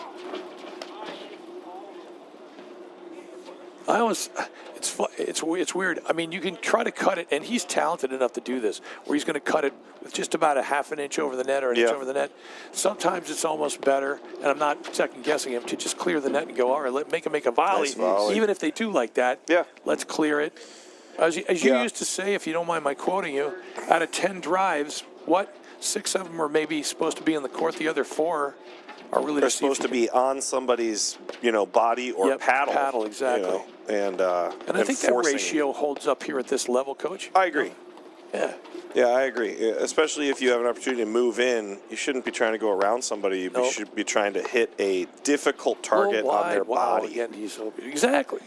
It's weird. I mean, you can try to cut it, and he's talented enough to do this, where he's going to cut it with just about a half an inch over the net or an inch over the net. Sometimes it's almost better, and I'm not second guessing him, to just clear the net and go, all right, make him make a volley. Nice volley. Even if they do like that, let's clear it. As you used to say, if you don't mind my quoting you, out of 10 drives, 6 of them are maybe supposed to be in the court, the other 4 are really They're supposed to be on somebody's, body or paddle. Paddle, exactly. And I think that ratio holds up here at this level, Coach. I agree. Yeah. Yeah, I agree. Especially if you have an opportunity to move in, you shouldn't be trying to go around somebody. You should be trying to hit a difficult target on their body. Again, he's so good. Exactly.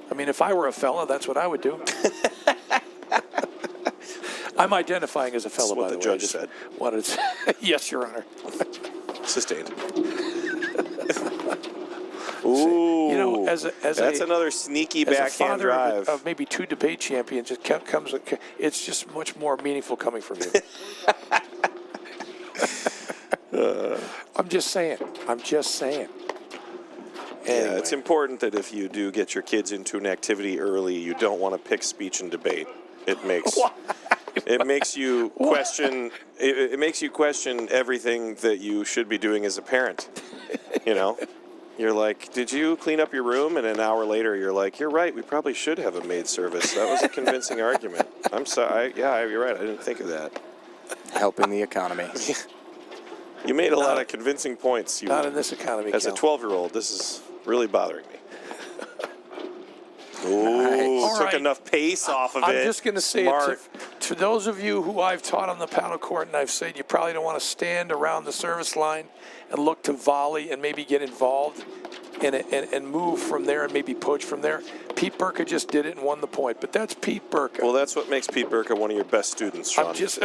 I mean, if I were a fella, that's what I would do. I'm identifying as a fella, by the way. That's what the judge said. Wanted to say. Yes, Your Honor. Sustained. Ooh, that's another sneaky backhand drive. Of maybe 2 debate champions, it's just much more meaningful coming from you. I'm just saying. Anyway. Yeah, it's important that if you do get your kids into an activity early, you don't want to pick speech and debate. It makes you question. It makes you question everything that you should be doing as a parent. You're like, did you clean up your room? And an hour later, you're like, you're right. We probably should have a maid service. That was a convincing argument. I'm sorry. Yeah, you're right. I didn't think of that. Helping the economy. You made a lot of convincing points. Not in this economy. As a 12-year-old, this is really bothering me. Ooh, took enough pace off of it. I'm just going to say it to those of you who I've taught on the paddle court, and I've said you probably don't want to stand around the service line and look to volley and maybe get involved and move from there and maybe poach from there. Pete Burka just did it and won the point, but that's Pete Burka. Well, that's what makes Pete Burka one of your best students, Sean. I'm just...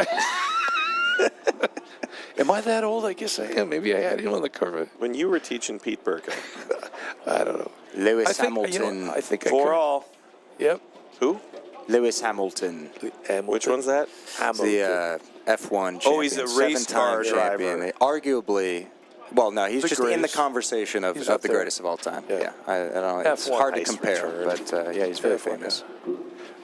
Am I that old? I guess I am. Maybe I had him on the cover. When you were teaching Pete Burka. I don't know. Lewis Hamilton. I think For all. Yep. Who? Lewis Hamilton. Which one's that? Hamilton. The F1 champion. Oh, he's a race car driver. Arguably, well, no, he's the just greatest. in the conversation of the greatest of all time. Yeah. I don't know. It's F1 hard to compare, but yeah, he's very famous.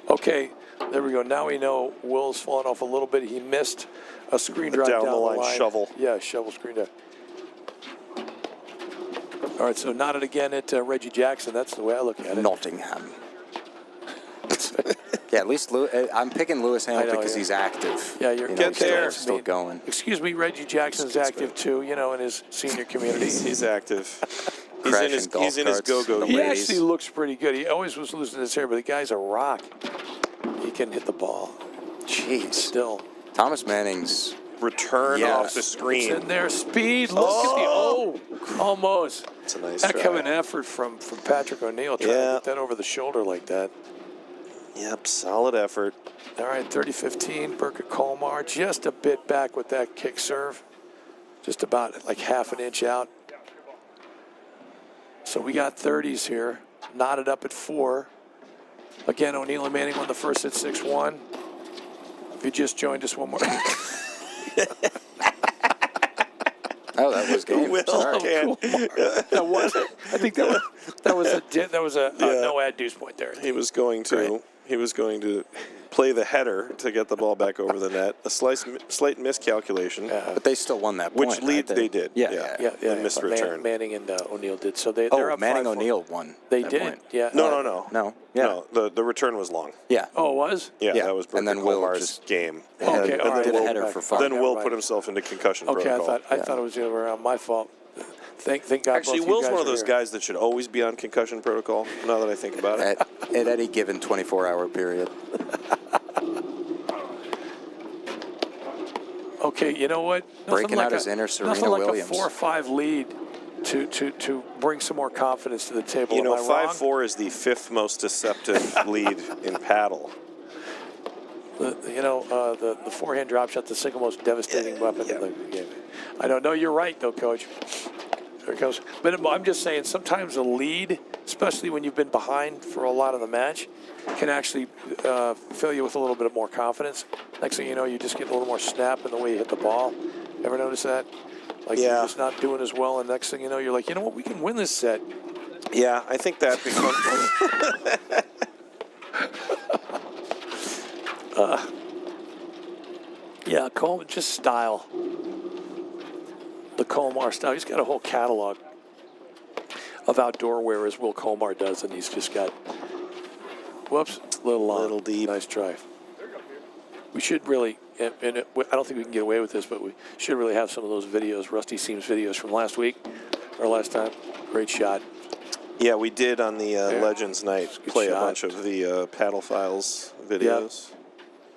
Okay, there we go. Now we know Will's fallen off a little bit. He missed a screen drive down the line. Shovel. Yeah, shovel screen drive. All right, so nodded again at Reggie Jackson. That's the way I look at it. Nottingham. Yeah, at least I'm picking Lewis Hamilton because he's active. Yeah, you're get there. Still going. Excuse me, Reggie Jackson's active too. In his senior community. He's active. He's in his go-go. He actually looks pretty good. He always was losing his hair, but the guy's a rock. He can hit the ball. Jeez. Still. Thomas Manning's return off the screen. It's in there. Speed. Look at almost. It's a nice Heck try. of an effort from Patrick O'Neill trying to get that over the shoulder like that. Yep, solid effort. All right, 30-15, Burka Kolmar just a bit back with that kick serve. Just about like half an inch out. So we got 30s here, knotted up at 4. Again, O'Neill and Manning won the first at 6-1. If you just joined us, one more. Oh, that was game. Sorry. That was. I think that was a no ad deuce point there. He was going to play the header to get the ball back over the net. A slight miscalculation. But they still won that point. Which lead they did. Yeah. The missed return. Manning and O'Neill did. So they're up Manning 5-4. O'Neill won. They that did. point. Yeah. No. Yeah. No, the return was long. Yeah. Oh, it was? Yeah, Yeah. that was And then Burke Will Colmar's just- game. Okay, and all right. Did a Will, header for fun. then Will Right. put himself into concussion Okay, protocol. I thought it was the other way around. My fault. Thank God. Actually, both you Will's guys one of are those here. guys that should always be on concussion protocol, now that I think about it. At any given 24-hour period. Okay, you know what? Breaking out his inner Serena nothing like Williams. a 4-5 lead to bring some more confidence to the table. You know, Am I wrong? 5-4 is the 5th most deceptive lead in paddle. The forehand drop shot, the single most devastating weapon in the game. I don't know. You're right, though, Coach. There it goes. But I'm just saying, sometimes a lead, especially when you've been behind for a lot of the match, can actually fill you with a little bit more confidence. Next thing you know, you just get a little more snap in the way you hit the ball. Ever notice that? Like you're just not doing as well, and next thing you know, you're like, you know what, we can win this set. Yeah, I think that becomes... Yeah, Coleman, just style. The Colmar style. He's got a whole catalog of outdoor wear as Will Colmar does, and he's just got, whoops, little deep. Nice try. We should really, I don't think we can get away with this, but we should really have some of those videos, Rusty Seams videos from last week or last time. Great shot. Yeah, we did on the Legends night play shot. a bunch of the Paddle Files videos.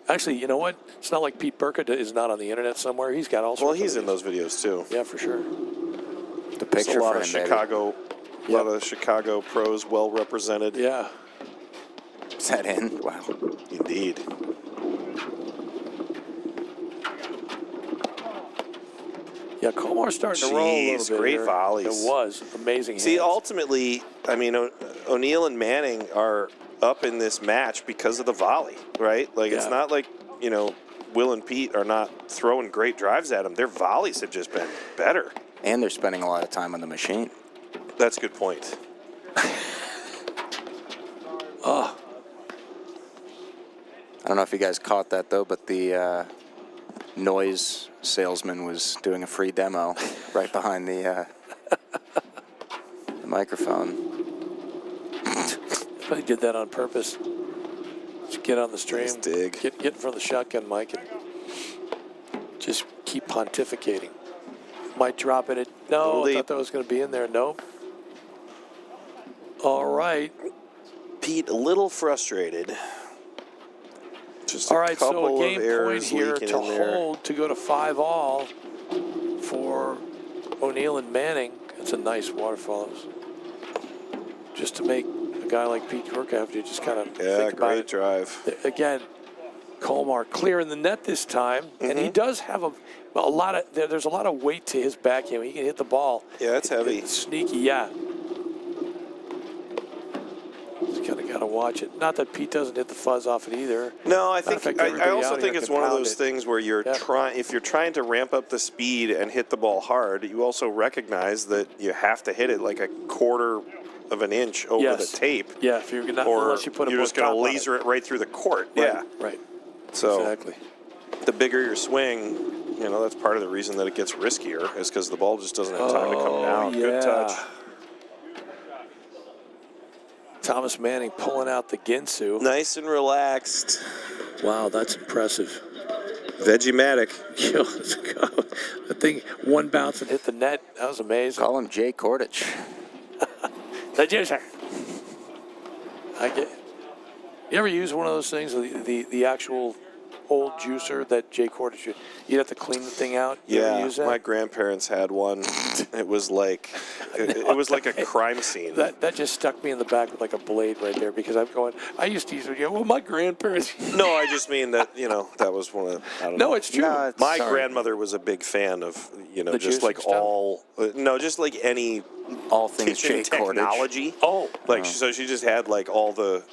Actually, you know what? It's not like Pete Burkett is not on the internet somewhere. He's got all sorts Well, of he's in videos. those videos too. Yeah, for sure. The picture a lot frame, of baby. Chicago, a lot of Chicago pros well represented. Yeah. Is that in? Wow. Indeed. Yeah, Colmar's starting to roll a little bit. Great here. volleys. It was amazing. See, hands. ultimately, I mean, O'Neill and Manning are up in this match because of the volley, right? Like, it's not like, Will and Pete are not throwing great drives at him. Their volleys have just been better. And they're spending a lot of time on the machine. That's a good point. I don't know if you guys caught that, though, but the noise salesman was doing a free demo right behind the microphone. Probably did that on purpose. Just get on the stream. Nice dig. Get in front of the shotgun mic and just keep pontificating. Might drop it. No, I thought that was going to be in there. Nope. All right. Pete, a little frustrated. Just All right, so a couple game of point errors here leaking to in there. hold to go to 5-all for O'Neill and Manning. That's a nice waterfall. Just to make a guy like Pete Kirk have to just kind of think about great it. drive. Again, Colmar clear in the net this time, and he does have a lot of. There's a lot of weight to his backhand. He can hit the ball. Yeah, it's heavy. It's sneaky, yeah. Just kind of got to watch it. Not that Pete doesn't hit the fuzz off it either. No, I Matter of think fact, I everybody also out think here it's can one of pound those it. things where you're if you're trying to ramp up the speed and hit the ball hard, you also recognize that you have to hit it like a quarter of an inch over the tape. Yeah, if you're not, or unless you put a you're just going to top on laser it right through the court. Right, Yeah. right. So Exactly. the bigger your swing, that's part of the reason that it gets riskier is because the ball just doesn't have time to come down. Good touch. Thomas Manning pulling out the Ginsu. Nice and relaxed. Wow, that's impressive. Veggie-matic. Yo, let's go. I think one bounce and hit the net. That was amazing. Call him Jay Kordich. The juicer. You ever use one of those things, the actual old juicer that Jay Cordes used? You'd have to clean the thing out. You ever Yeah, use that? my grandparents had one. It was like it was like a crime scene. That just stuck me in the back with like a blade right there because I'm going. I used to use it. Yeah, well, my grandparents. No, I just mean that that was one of. I don't know. No, it's true. No, My sorry. grandmother was a big fan of The just juicing like stuff? all just like any All things kitchen Jay Cordage. technology. Oh. Like so she just had like all the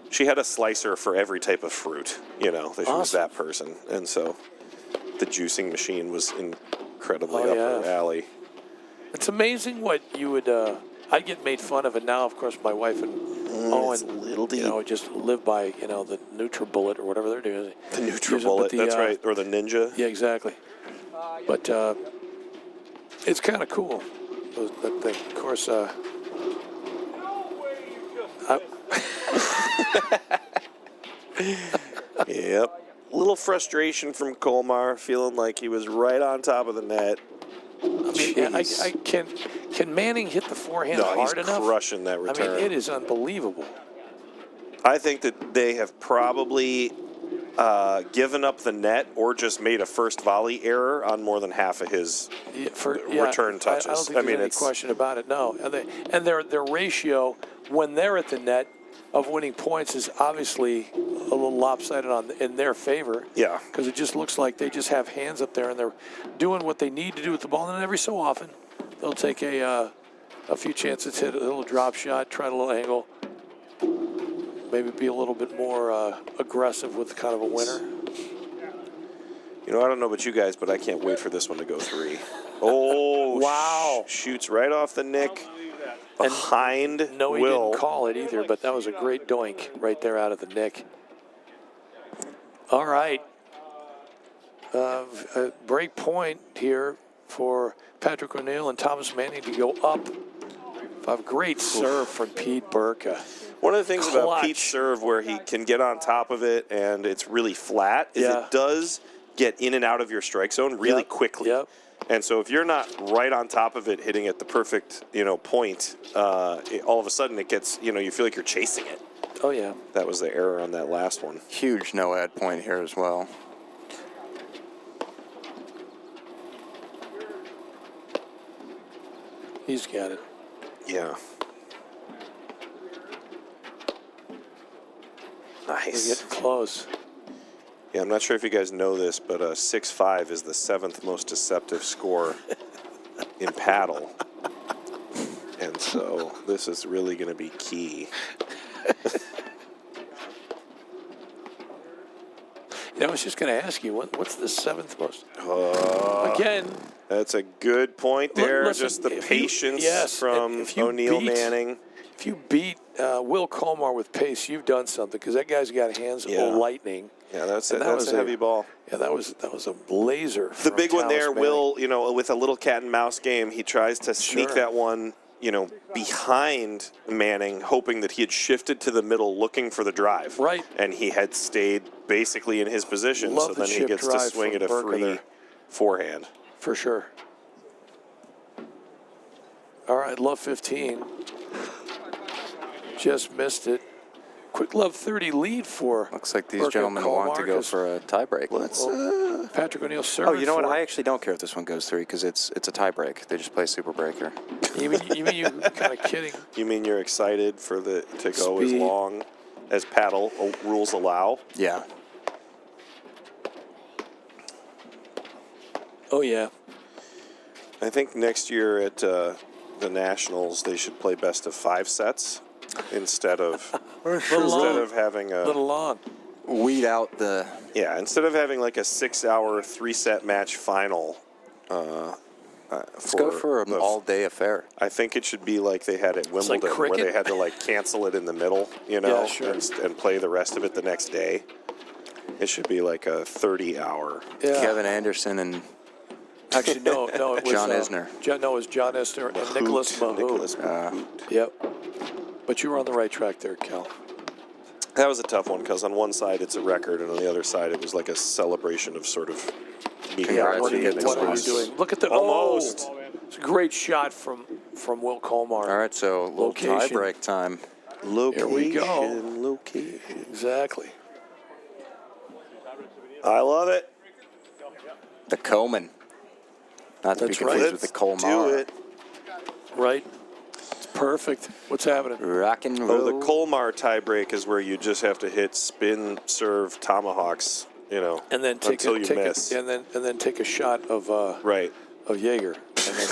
she had a slicer for every type of fruit. That she was Awesome. that person, and so the juicing machine was incredibly Oh, up yeah. her alley. It's amazing what you would. I get made fun of it now. Of course, my wife and it's a Owen, little deep. just live by the NutriBullet or whatever they're doing. The Use it, NutriBullet, but the, that's right, or the Ninja. Yeah, exactly. But it's kind of cool. That thing, of course. Yep. Little frustration from Colmar, feeling like he was right on top of the net. I mean, yeah, can Manning hit the forehand No, hard he's enough? crushing that return. I mean, it is unbelievable. I think that they have probably given up the net or just made a first volley error on more than half of his return touches. I don't think there's any question about it. No, and their ratio when they're at the net of winning points is obviously a little lopsided in their favor. Yeah. Because it just looks like they just have hands up there and they're doing what they need to do with the ball. And every so often, they'll take a few chances, hit a little drop shot, try a little angle, maybe be a little bit more aggressive with kind of a winner. I don't know about you guys, but I can't wait for this one to go 3. Oh, wow. Shoots right off the nick behind No, he Will. didn't call it either, but that was a great doink right there out of the nick. All right. A break point here for Patrick O'Neill and Thomas Manning to go up. A great serve from Pete Burka. One of the things about Clutch. Pete's serve where he can get on top of it and it's really flat is Yeah. it does get in and out of your strike zone really quickly. Yep. And so if you're not right on top of it, hitting at the perfect, point, all of a sudden it gets, you feel like you're chasing it. Oh, yeah. That was the error on that last one. Huge no-ad point here as well. He's got it. Yeah. We're Nice. getting close. Yeah, I'm not sure if you guys know this, but 6-5 is the 7th most deceptive score in paddle. And so this is really going to be key. I was just going to ask you, what's the 7th most? Again. That's a good point there. Listen, just the if you- patience yes, from if you O'Neill beat- Manning. If you beat Will Colmar with pace, you've done something because that guy's got hands of lightning. Yeah, that's And a heavy ball. Yeah, that was a blazer. The big one there, Manning. Will, with a little cat and mouse game, he tries to sneak Sure. that one, behind Manning, hoping that he had shifted to the middle looking for the drive. Right. And he had stayed basically in his position, Love so the then he chip gets to drive swing from at a Burka free there. forehand. For sure. All right, love 15. Just missed it. Quick love 30 lead for. Looks like these Burka gentlemen want to Colmar, go 'cause- for a tiebreak. Patrick O'Neill Oh, serving. you know what? for- I actually don't care if this one goes 3 because it's a tiebreak. They just play super breaker. You mean you kind of kidding? You mean you're excited for to go as Speed. long as paddle rules allow? Yeah. Oh yeah. I think next year at the Nationals they should play best of 5 sets instead of having a Little long. Weed out the. Yeah, instead of having like a 6-hour 3-set match final. Let's go for an all-day affair. I think it should be like they had at Wimbledon, like where cricket? they had to cancel it in the middle, Yeah, sure. and play the rest of it the next day. It should be like a 30-hour. Yeah. Kevin Anderson and Actually, no, it was John Isner. No, it was John Isner and Nicholas Mahou. Nicholas Mahou. Yep. But you were on the right track there, Cal. That was a tough one because on one side it's a record, and on the other side it was like a celebration of sort of mediocrity. What are you and doing? excellence. Look at the Almost. Oh, it's a great shot from Will Colmar. All right, so a little Location. tiebreak time. Location, Here we go. location. Exactly. I love it. The Coleman. Not to be That's confused right. with the Colmar. Do it. Right. It's perfect. What's happening? Rock and roll. Oh, the Colmar tiebreak is where you just have to hit spin, serve, tomahawks, And then take until you miss. and then take a shot of Right. of Jaeger. And then,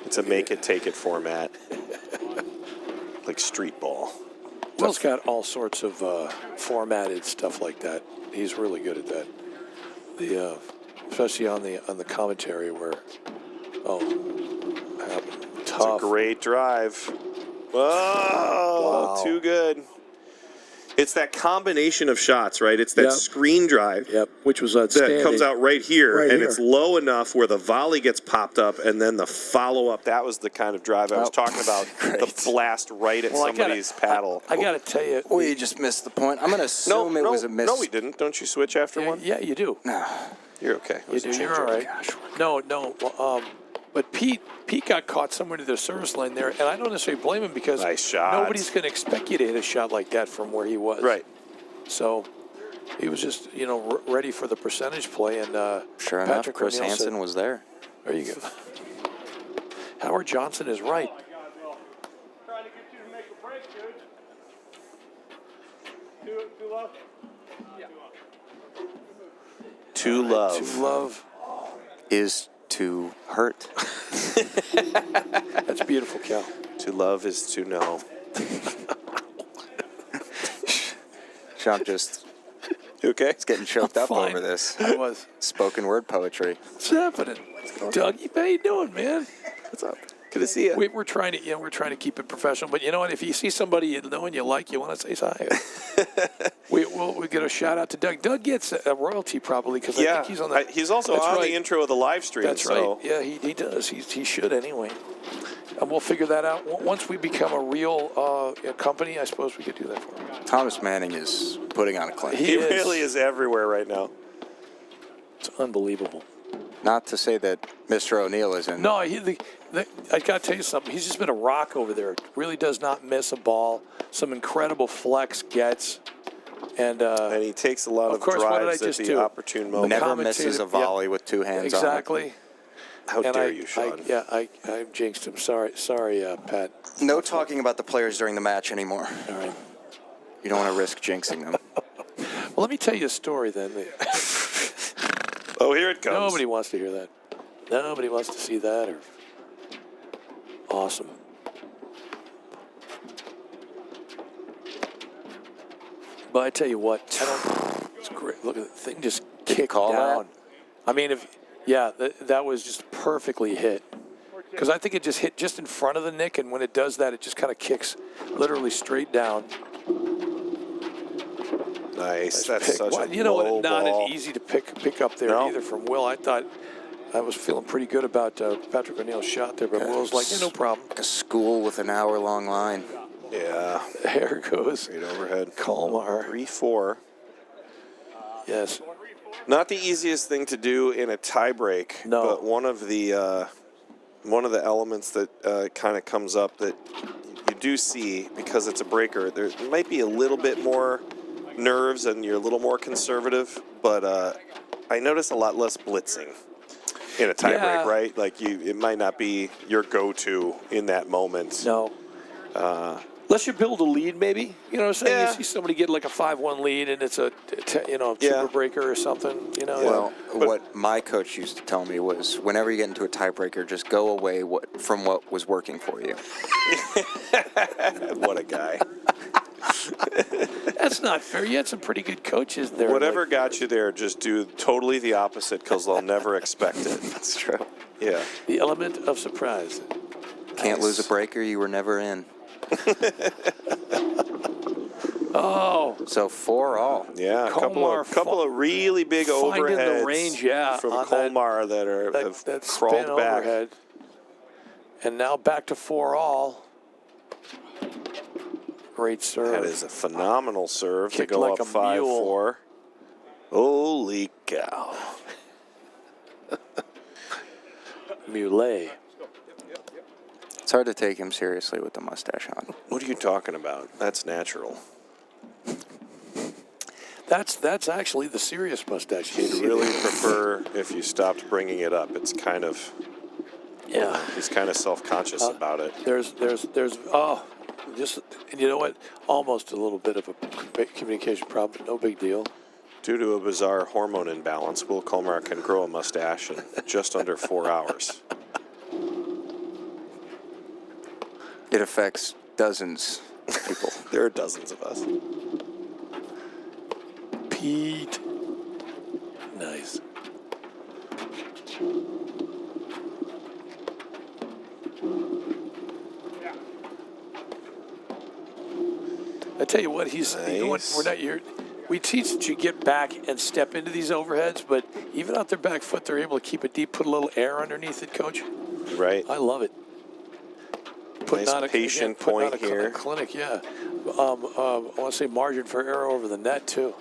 It's a make it, take it format. Like street ball. Will's got all sorts of formatted stuff like that. He's really good at that. Especially on the commentary where, tough. It's a great drive. Oh, Wow. too good. It's that combination of shots, right? It's that Yep. screen drive Yep, which was outstanding. that comes out right here, Right and here. it's low enough where the volley gets popped up, and then the follow-up. That was the kind of drive I was talking about. The blast right at somebody's paddle. I got to tell you. Oh, you just missed the point. I'm going to assume it was a miss. No, we didn't. Don't you switch after one? Yeah, you do. You're okay. It You was a do. You're changeover. all right. No. Well, but Pete got caught somewhere near the service line there, and I don't necessarily blame him because Nice shot. nobody's going to expect you to hit a shot like that from where he was. Right. So he was just, ready for the percentage play, and Sure enough, Patrick Chris O'Neill Hansen said, was there. There you go. Howard Johnson is right. Trying to get you to make a break, dude. Two left? Yeah. To love. To love. Is to hurt. That's beautiful, Cal. To love is to know. Sean just You okay? is getting choked up Fine. over this. I was. Spoken word poetry. What's happening? Doug, how you doing, man? What's up? Good to see you. We're trying to keep it professional, but you know what? If you see somebody you know and you like, you want to say hi. We'll get a shout out to Doug. Doug gets a royalty probably because I think he's on the. He's also That's on right. the intro of the live stream. That's so. right. Yeah, he does. He should anyway. And we'll figure that out once we become a real company. I suppose we could do that for him. Thomas Manning is putting on a clinic. He really is everywhere right now. It's unbelievable. Not to say that Mr. O'Neill isn't. No, I got to tell you something. He's just been a rock over there. Really does not miss a ball. Some incredible flex gets. And he takes a lot of course, what did I drives at just the do? opportune moment. Never misses a volley with two hands on. Exactly. How dare you, Sean? I jinxed him. Sorry, Pat. No talking about the players during the match anymore. All right. You don't want to risk jinxing them. Well, let me tell you a story then. Oh, here it comes. Nobody wants to hear that. Nobody wants to see that. Awesome. But I tell you what, it's great. Look at the thing just kicked call down. that? I mean, that was just perfectly hit. Because I think it just hit just in front of the nick, and when it does that, it just kind of kicks literally straight down. Nice. That's such a You know what? low Not ball. an easy to pick up there No. either from Will. I thought I was feeling pretty good about Patrick O'Neill's shot there, but Will's like, no problem. Like a school with an hour-long line. Yeah. There goes. Great overhead. Colmar. 3-4. Yes. Not the easiest thing to do in a tiebreak, No. but one of the elements that kind of comes up that you do see because it's a breaker. There might be a little bit more nerves and you're a little more conservative, but I notice a lot less blitzing in a tiebreak, Yeah. right? Like it might not be your go-to in that moment. No. Unless you build a lead, maybe. You know what I'm saying? Yeah. You see somebody get like a 5-1 lead, and it's a super breaker or something. You know. Well, what my coach used to tell me was, whenever you get into a tiebreaker, just go away from what was working for you. What a guy. That's not fair. You had some pretty good coaches there. Whatever got you there, just do totally the opposite because they'll never expect it. That's true. Yeah. The element of surprise. Can't lose a breaker you were never in. Oh. So 4-all. Yeah, a Colmar couple of really big finding the overheads range, from on Colmar that have that crawled spin back. overhead. And now back to 4-all. Great serve. That is a phenomenal serve Kicked to go like up a 5-4. Holy cow. Muley. It's hard to take him seriously with the mustache on. What are you talking about? That's natural. That's actually the serious mustache. He'd really prefer if you stopped bringing it up. It's kind of, he's kind of self-conscious about it. There's just, and you know what? Almost a little bit of a communication problem, but no big deal. Due to a bizarre hormone imbalance, Will Colmar can grow a mustache in just under 4 hours. It affects dozens of people. There are dozens of us. Pete. Nice. I tell you what, he's Nice. we teach that you get back and step into these overheads, but even out their back foot, they're able to keep it deep, put a little air underneath it, Coach. Right. I love it. Nice patient point here. Clinic, yeah. I want to say margin for error over the net too.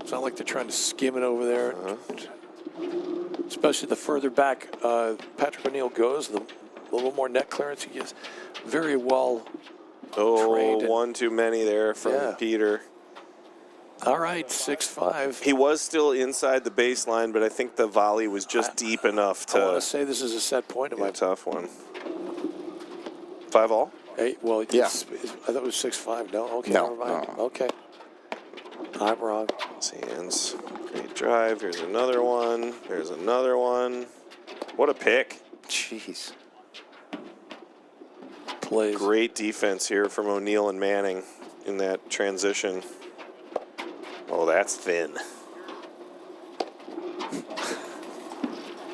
It's not like they're trying to skim it over there. Especially the further back Patrick O'Neill goes, the little more net clearance he gets. Very well trained. One too many there from Peter. All right, 6-5. He was still inside the baseline, but I think the volley was just deep enough to. I want to say this is a set point of a my tough one. 5 all. Hey, well, I thought it was 6-5. No, okay, never mind. Okay, I'm wrong. Hands. Great drive. Here's another one. There's another one. What a pick. Jeez. Plays. Great defense here from O'Neill and Manning in that transition. Oh, that's thin.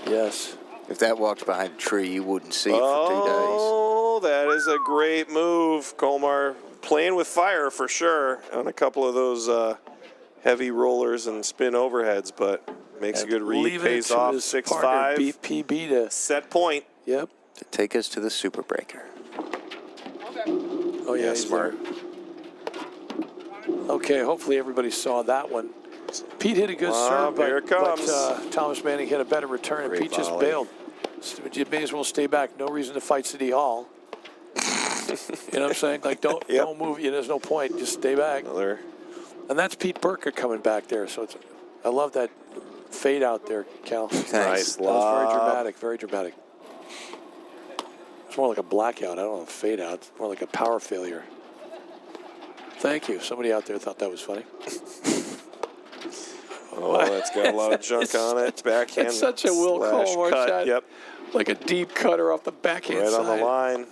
Yes. If that walked behind a tree, you wouldn't see it for 2 days. Oh, that is a great move. Colmar playing with fire for sure on a couple of those heavy rollers and spin overheads, but makes a good read, pays off. 6-5. Beat PB to set point. Yep. To take us to the super breaker. Oh, yeah, smart. Okay, hopefully everybody saw that one. Pete hit a good serve, here it comes. but Thomas Manning hit a better return, and Pete just bailed. So you may as well stay back. No reason to fight City Hall. You know what I'm saying? Like, don't move. There's no point. Just stay back. And that's Pete Burka coming back there. So I love that fade out there, Cal. Nice That was very dramatic. Very dramatic. It's more like a blackout. I don't know, a fade out. It's more like a power failure. Thank you. Somebody out there thought that was funny. Oh, that's got a lot of junk on it. Backhand. It's such a Will Colmar shot. Yep. Like a deep cutter off the backhand right side. on the line.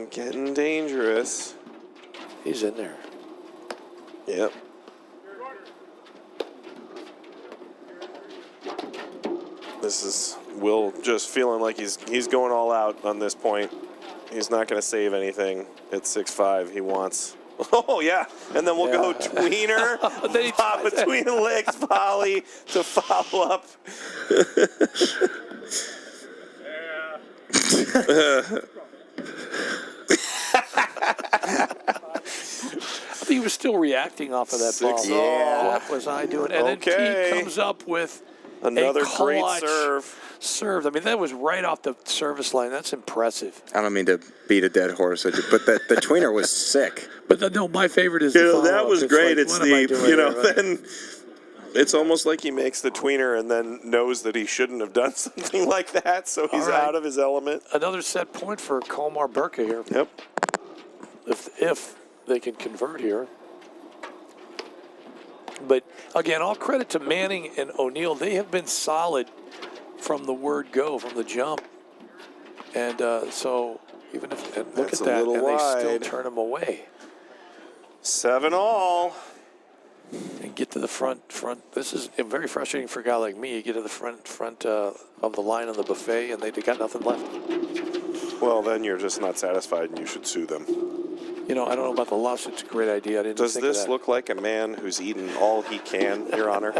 Getting dangerous. He's in there. Yep. This is Will just feeling like he's going all out on this point. He's not going to save anything at 6-5. He wants. Oh, yeah. And then we'll go tweener, pop between the legs volley to follow up. I think he was still reacting off of that ball. Yeah. What was I doing? And then Pete comes up with another a great serve. I mean, that was right off the service line. That's impressive. I don't mean to beat a dead horse, but the tweener was sick. But no, my favorite is the that was great. Like, it's the, then it's almost like he makes the tweener and then knows that he shouldn't have done something like that, so he's out of his element. Another set point for Colmar Burka here. Yep. If they can convert here. But, again, all credit to Manning and O'Neill. They have been solid from the word go, from the jump. And so even if, and look That's at that, a little and wide. they still turn them away. 7 all. And get to the front. This is very frustrating for a guy like me. You get to the front of the line on the buffet, and they got nothing left. Well, then you're just not satisfied, and you should sue them. I don't know about the lawsuit. It's a great idea. I didn't Does think of this that. look like a man who's eaten all he can, Your Honor?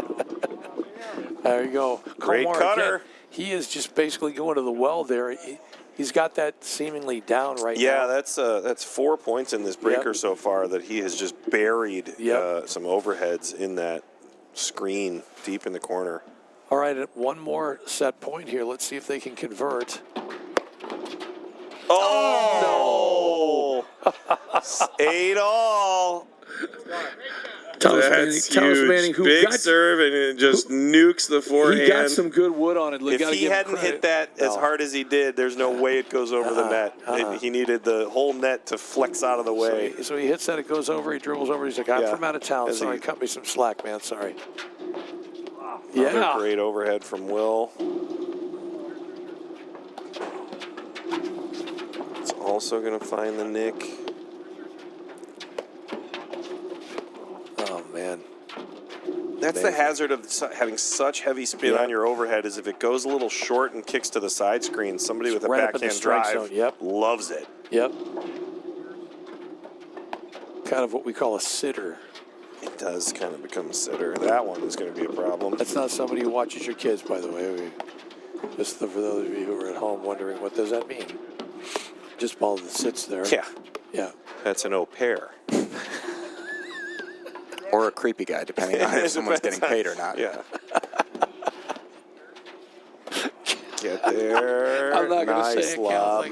There you go. Great Colmar, cutter. again, he is just basically going to the well there. He's got that seemingly down right now. Yeah, that's 4 points in this breaker so far that he has just buried some overheads in that screen deep in the corner. All right, one more set point here. Let's see if they can convert. Oh! No. 8 all. That's huge. Big serve, and it just nukes the forehand. He got some good wood on it. If he hadn't hit that as hard as he did, there's no way it goes over the net. He needed the whole net to flex out of the way. So he hits that, it goes over, he dribbles over, he's like, I'm from out of town. Sorry, cut me some slack, man. Sorry. Another great overhead from Will. It's also going to find the nick. Oh, man. That's the hazard of having such heavy spin on your overhead, is if it goes a little short and kicks to the side screen, somebody with a backhand drive loves it. Yep. Kind of what we call a sitter. It does kind of become a sitter. That one is going to be a problem. That's not somebody who watches your kids, by the way. Just for those of you who are at home wondering, what does that mean? Just ball that sits there. Yeah. Yeah. That's an au pair. Or a creepy guy, depending on if someone's getting paid or not. Yeah. Get there. I'm not going to nice say it, lob.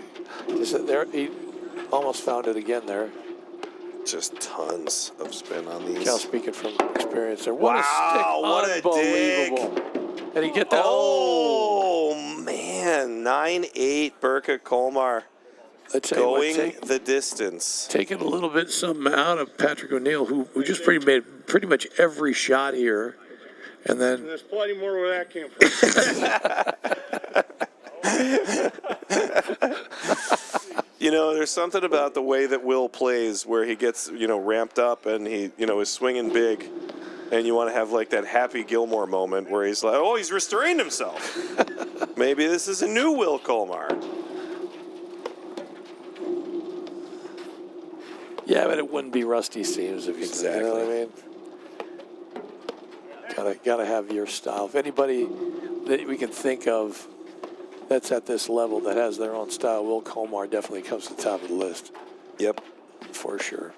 Cal. There, he almost found it again there. Just tons of spin on these. Cal speaking from experience there. What Wow, a stick. what a dig. Unbelievable. And he get that. Oh, man. 9-8, Burka Kolmar. Going the distance. Taking a little bit something out of Patrick O'Neill, who just made pretty much every shot here. And then There's plenty more where that came from. You know, there's something about the way that Will plays where he gets, ramped up and he, is swinging big. And you want to have like that Happy Gilmore moment where he's like, oh, he's restrained himself. Maybe this is a new Will Kolmar. Yeah, but it wouldn't be rusty seams if you said, you know what I mean? Gotta have your style. If anybody that we can think of that's at this level that has their own style, Will Kolmar definitely comes to the top of the list. Yep. For sure.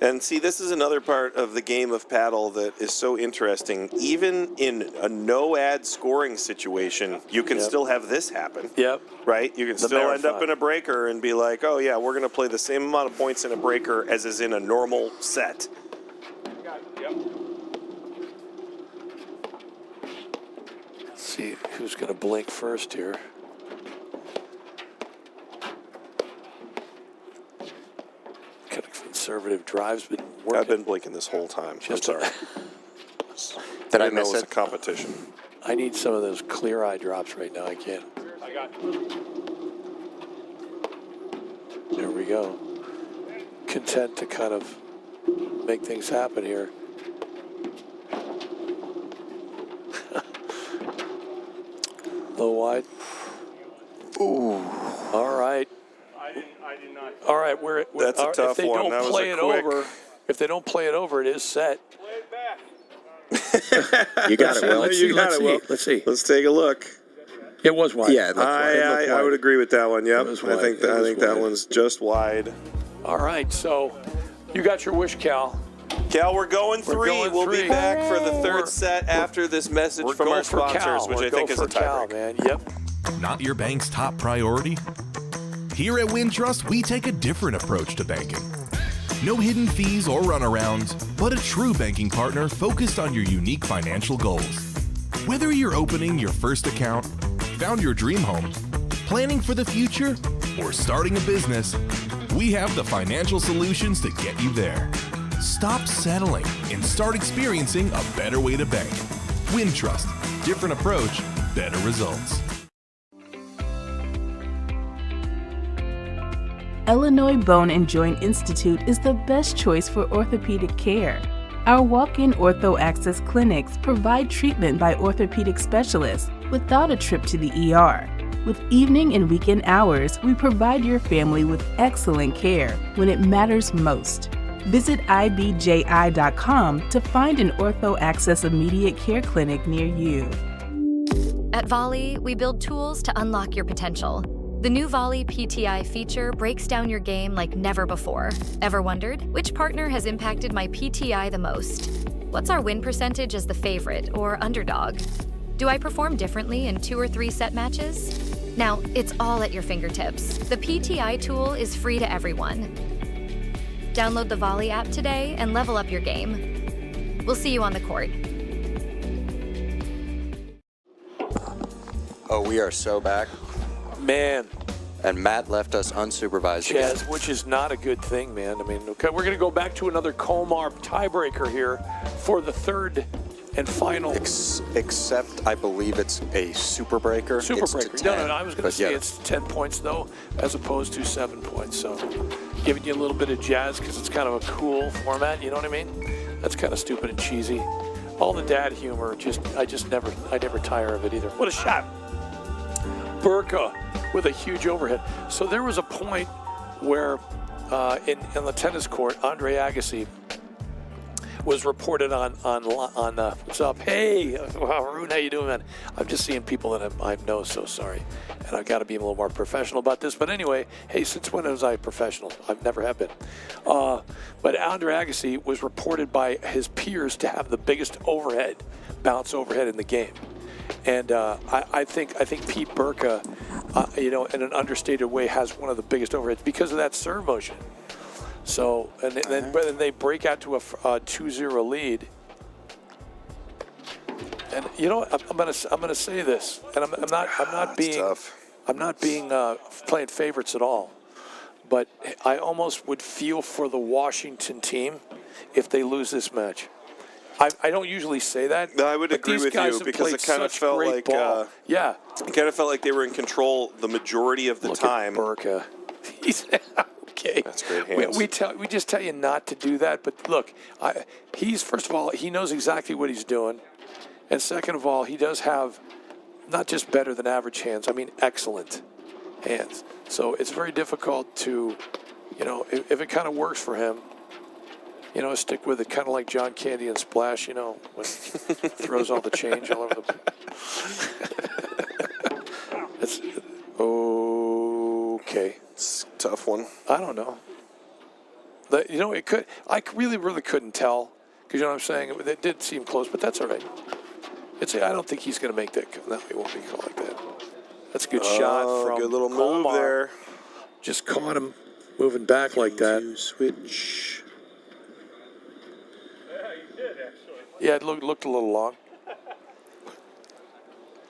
And see, this is another part of the game of paddle that is so interesting. Even in a no-ad scoring situation, you can still have this happen. Yep. Right? You can still end up in a breaker and be like, oh, yeah, we're going to play the same amount of points in a breaker as is in a normal set. Yep. Let's see who's going to blink first here. Kind of conservative drives, but I've been blinking this whole time. I'm sorry. Did I miss it? It was it? a competition. I need some of those clear eye drops right now. I can't. I got There we go. Content to kind of make things happen here. Low wide. Ooh. All right. I did not. All right. That's a tough one. That was a quick. If they don't play it over, it is set. Play it back. You got it, Will. Let's see. Let's take a look. It was wide. Yeah, I would agree with that one. Yep. was I wide. think It was that wide. one's just wide. All right. So you got your wish, Cal. Cal, we're going three. We'll be three. back for the third set after this message We're from going our for sponsors, Cal. which We're I think going is a for Cal, tiebreaker. man. Yep. Not your bank's top priority? Here at Wintrust, we take a different approach to banking. No hidden fees or runarounds, but a true banking partner focused on your unique financial goals. Whether you're opening your first account, found your dream home, planning for the future, or starting a business, we have the financial solutions to get you there. Stop settling and start experiencing a better way to bank. Wintrust, different approach, better results. Illinois Bone and Joint Institute is the best choice for orthopedic care. Our walk-in ortho access clinics provide treatment by orthopedic specialists without a trip to the ER. With evening and weekend hours, we provide your family with excellent care when it matters most. Visit ibji.com to find an ortho access immediate care clinic near you. At Volley, we build tools to unlock your potential. The new Volley PTI feature breaks down your game like never before. Ever wondered, which partner has impacted my PTI the most? What's our win percentage as the favorite or underdog? Do I perform differently in 2 or 3 set matches? Now, it's all at your fingertips. The PTI tool is free to everyone. Download the Volley app today and level up your game. We'll see you on the court. Oh, we are so back. Man, And Matt left us unsupervised again. Chaz, which is not a good thing, man. I mean, okay, we're going to go back to another Colmar tiebreaker here for the third and final. Except I believe it's a super breaker. Super It's to breaker. 10, No, I was going to but say yeah. it's 10 points, though, as opposed to 7 points. So giving you a little bit of jazz because it's kind of a cool format, you know what I mean? That's kind of stupid and cheesy. All the dad humor, I never tire of it either. What a shot. Burka with a huge overhead. So there was a point where in the tennis court, Andre Agassi was reported on what's up? Hey, Haroon, how you doing, man? I'm just seeing people that I know, so sorry. And I've got to be a little more professional about this. But anyway, hey, since when was I professional? I've never have been. But Andre Agassi was reported by his peers to have the biggest bounce overhead in the game. And I think Pete Burka, in an understated way, has one of the biggest overheads because of that serve motion. So, and then they break out to a 2-0 lead. And you know, I'm gonna say this, and I'm not being playing favorites at all, but I almost would feel for the Washington team if they lose this match. I don't usually say that. No, I would agree with you because it kind of felt like yeah, it kind of felt like they were in control the majority of the time. Look at Burka. He's okay. That's great hands. We just tell you not to do that. But look, he's first of all, he knows exactly what he's doing, and second of all, he does have not just better than average hands. I mean, excellent hands. So it's very difficult to, if it kind of works for him. Stick with it, kind of like John Candy and Splash, when he throws all the change all over the place. It's okay. It's a tough one. I don't know. It could. I really couldn't tell because you know what I'm saying. It did seem close, but that's all right. I don't think he's going to make that. No, he won't be called like that. That's a good shot from good little Colmar. move there. Just caught him moving back like that. Switch. Yeah, it looked a little long.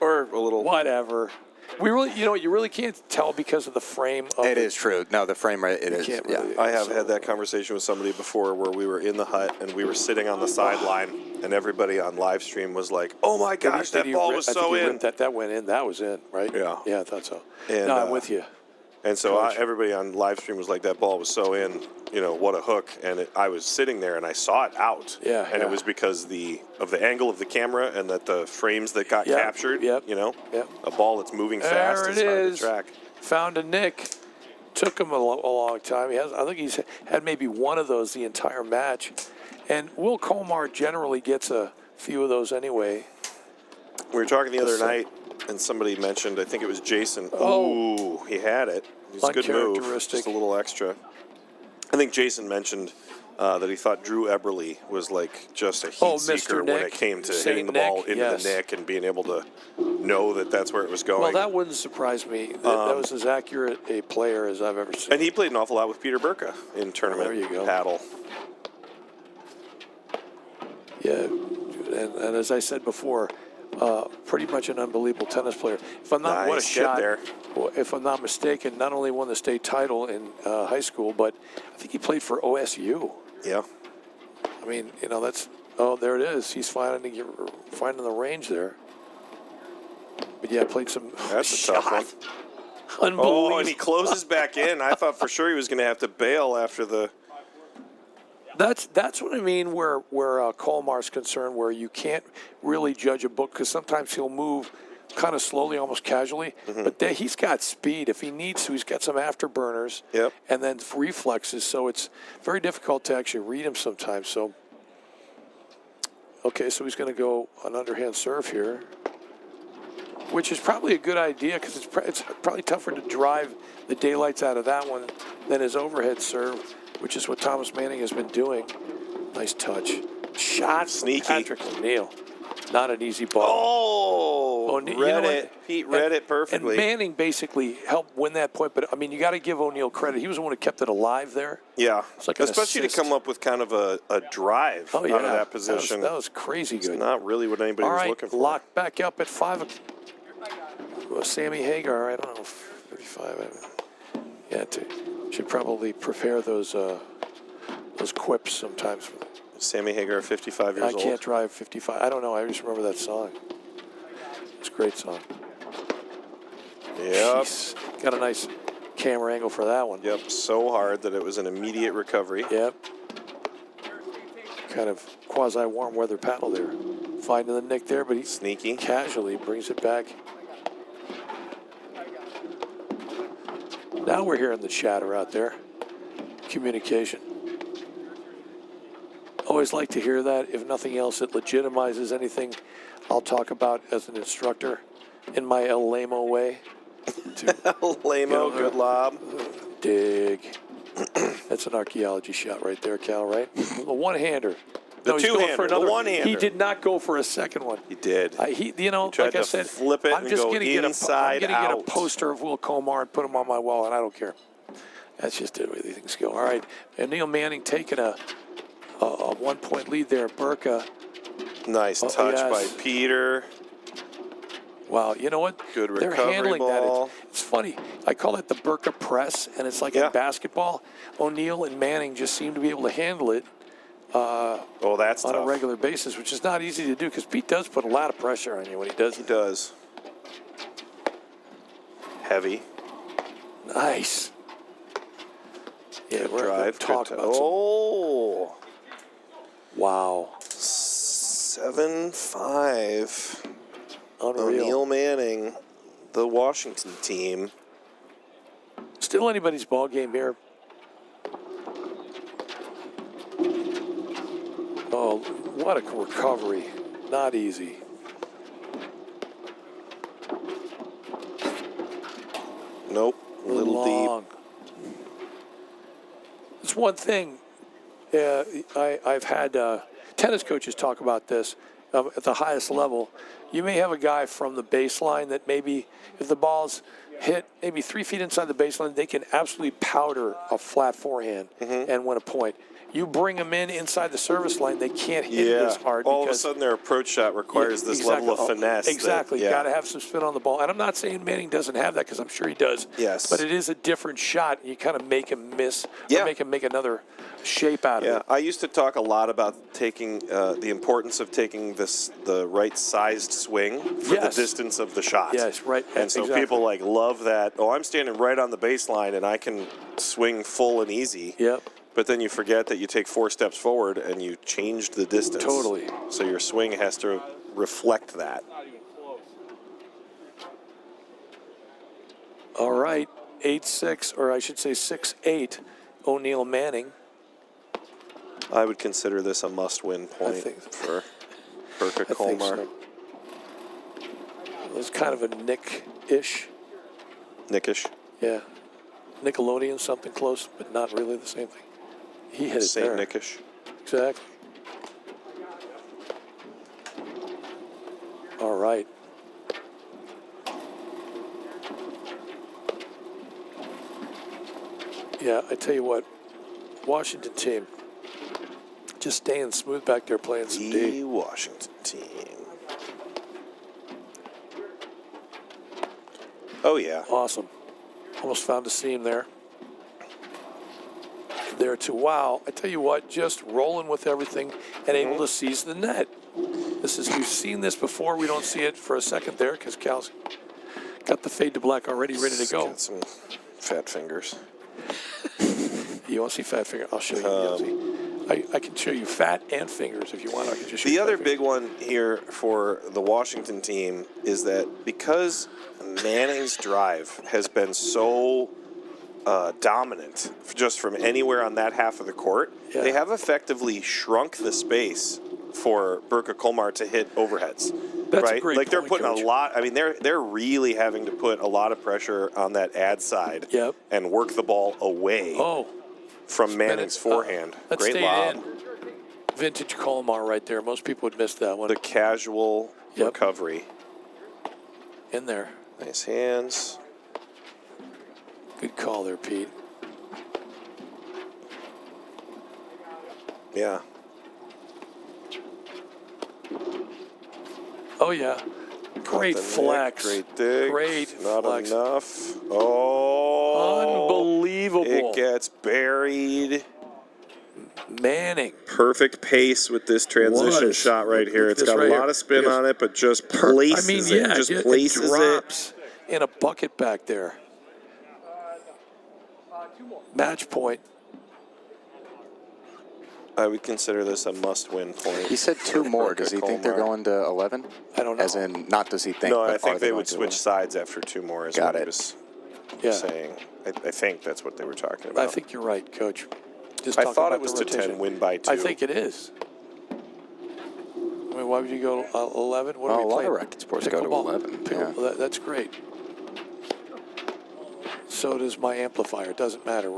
Or a little. Whatever. We really, you really can't tell because of the frame. It is true. No, the frame rate, it is. Can't Yeah. really, I have had that conversation with somebody before where we were in the hut and we were sitting on the sideline and everybody on live stream was like, oh my gosh, that ball was so in. That went in. That was in, right? Yeah. Yeah, I thought so. And, no, I'm with you. And so everybody on live stream was like, that ball was so in, what a hook. And I was sitting there and I saw it out. Yeah. And it was because of the angle of the camera and that the frames that got captured, Yep. a ball that's moving fast There is it hard is. to track. Found a nick. Took him a long time. I think he's had maybe one of those the entire match. And Will Colmar generally gets a few of those anyway. We were talking the other night, and somebody mentioned, I think it was Jason. Oh. Ooh, he had it. It's a good move. Uncharacteristic. Just a little extra. I think Jason mentioned that he thought Drew Eberle was like just a heat seeker Mr. when it Nick. came to Saint hitting the ball Nick, into yes. the nick and being able to know that that's where it was going. Well, that wouldn't surprise me. That was as accurate a player as I've ever seen. And he played an awful lot with Peter Burka in tournament There you go. paddle. Yeah, and as I said before, pretty much an unbelievable tennis player. If I'm not, what a Nice get shot! there. Well, if I'm not mistaken, not only won the state title in high school, but I think he played for OSU. Yeah. I mean, that's there it is. He's finding the range there. But yeah, played some. That's a tough one. Unbelievable. Oh, and he closes back in. I thought for sure he was going to have to bail after the. That's what I mean where Colmar's concerned, where you can't really judge a book because sometimes he'll move kind of slowly, almost casually. Mm-hmm. But he's got speed. If he needs to, he's got some afterburners and then reflexes. So it's very difficult to actually read him sometimes. So, okay, so he's going to go an underhand serve here, which is probably a good idea because it's probably tougher to drive the daylights out of that one than his overhead serve, which is what Thomas Manning has been doing. Nice touch. Shot. Sneaky. Patrick O'Neill. Not an easy ball. Pete read it perfectly. And Manning basically helped win that point, but I mean, you got to give O'Neal credit. He was the one who kept it alive there. Yeah, it's like an especially assist. to come up with kind of a drive out of that position. That was crazy good. It's not really what anybody was looking for. Locked back up at 5. Sammy Hagar, I don't know, 35. Yeah, should probably prepare those quips sometimes. Sammy Hagar, 55 years old. I can't drive 55. I don't know. I just remember that song. It's a great song. Yep. Jeez. Got a nice camera angle for that one. Yep. So hard that it was an immediate recovery. Yep. Kind of quasi-warm weather paddle there. Finding the nick there, but he sneaky. Casually brings it back. Now we're hearing the chatter out there. Communication. Always like to hear that. If nothing else, it legitimizes anything I'll talk about as an instructor in my El Lamo way. Lamo, good lob. Dig. That's an archaeology shot right there, Cal, right? A one-hander. The two-hander, the one-hander. He did not go for a second one. He did. He like I said, flip it I'm just going to get out. a poster of Will Comar and put him on my wall, and I don't care. That's just the way these things go. All right, and Neil Manning taking a 1-point lead there. Burka. Nice touch by Peter. Wow, you know what? Good recovery They're handling ball. that. It's funny. I call it the Burka press, and it's like in basketball. O'Neal and Manning just seem to be able to handle it. That's on tough. a regular basis, which is not easy to do because Pete does put a lot of pressure on you when he does. He does. Heavy. Nice. Yeah, we're drive. Talk about wow. 7-5. Unreal. O'Neal Manning, the Washington team. Still anybody's ball game here. Oh, what a recovery. Not easy. Nope. A little deep. It's one thing. I've had tennis coaches talk about this at the highest level. You may have a guy from the baseline that maybe if the ball's hit maybe 3 feet inside the baseline, they can absolutely powder a flat forehand and win a point. You bring them in inside the service line, they can't hit it as hard. All of a sudden their approach shot requires this level of finesse. Exactly. You got to have some spin on the ball. And I'm not saying Manning doesn't have that because I'm sure he does. Yes. But it is a different shot. You kind of make him miss or make him make another shape out of it. I used to talk a lot about taking the importance of taking the right-sized swing for the distance of the shot. Yes, right. And so people love that. Oh, I'm standing right on the baseline and I can swing full and easy. Yep. But then you forget that you take 4 steps forward and you changed the distance. Totally. So your swing has to reflect that. All right, 8-6, or I should say 6-8, O'Neal Manning. I would consider this a must-win point for Burka Colmar. So. It's kind of a Nick-ish. Nickish. Yeah. Nickelodeon, something close, but not really the same thing. He hit it Saint there. Nickish. Exactly. All right. Yeah, I tell you what, Washington team, just staying smooth back there playing some D. Washington team. Oh, yeah. Awesome. Almost found a seam there. There too. Wow. I tell you what, just rolling with everything and able to seize the net. We've seen this before. We don't see it for a second there because Cal's got the fade to black already ready to go. Got some fat fingers. You want to see fat fingers? I'll show you. I can show you fat and fingers if you want. I can just show you the other fat big one here for the Washington team is that because Manning's drive has been so dominant just from anywhere on that half of the court, they have effectively shrunk the space for Burka Colmar to hit overheads. That's right? a great like they're point, putting Coach. a lot. I mean, they're really having to put a lot of pressure on that ad side and work the ball away from Manning's forehand. That Great stayed lob. in. Vintage Colmar right there. Most people would miss that one. The casual recovery. In there. Nice hands. Good call there, Pete. Yeah. Oh, yeah. Great Got the flex. Nick, great dig. Great Not flex. enough. Oh. Unbelievable. It gets buried. Manning. Perfect pace with this transition Was. shot right here. Look It's at this got right a lot here. of spin Yes. on it, but just places it. Just places it drops in a bucket back there. Match point. I would consider this a must-win point. He said 2 more. Does he think they're going to 11? I don't know. As in, not does he think? No, but I are think they going would to switch 11? sides after 2 more. Is Got what he it. was Yeah. saying. I think that's what they were talking about. I think you're right, Coach. Just I talking thought about it was the to rotation. 10, win by 2. I think it is. I mean, why would you go 11? What Well, are we a lot playing? of racket sports go to Pickleball. 11, yeah. Well, that's great. So does my amplifier. It doesn't matter.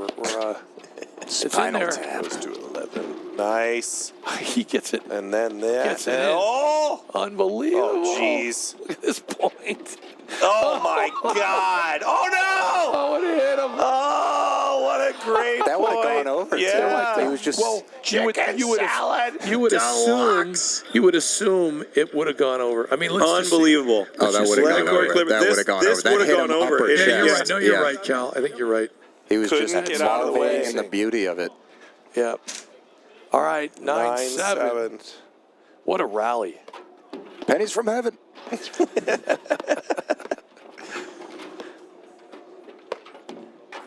It's in Spinal there. tap. Goes to 11. Nice. He gets it. And then that. Gets it in. Oh! Unbelievable. Oh, jeez. Look at this point. Oh, my God. Oh, no! Oh, it hit him. Oh, what a great That would have point. gone over. too. Yeah. He was just. Well, Chicken salad. You would assume. deluxe. You would assume it would have gone over. I mean, let's just see. Unbelievable. Oh, that would have gone over. That would have gone over. This That would have hit gone him over. upper It- Yeah, you're chest. right. No, you're Yeah. right, Cal. I think you're right. He was Couldn't just get out of the way. marveling in the beauty of it. Yep. All right, 9-7. 9-7. What a rally. Pennies from heaven.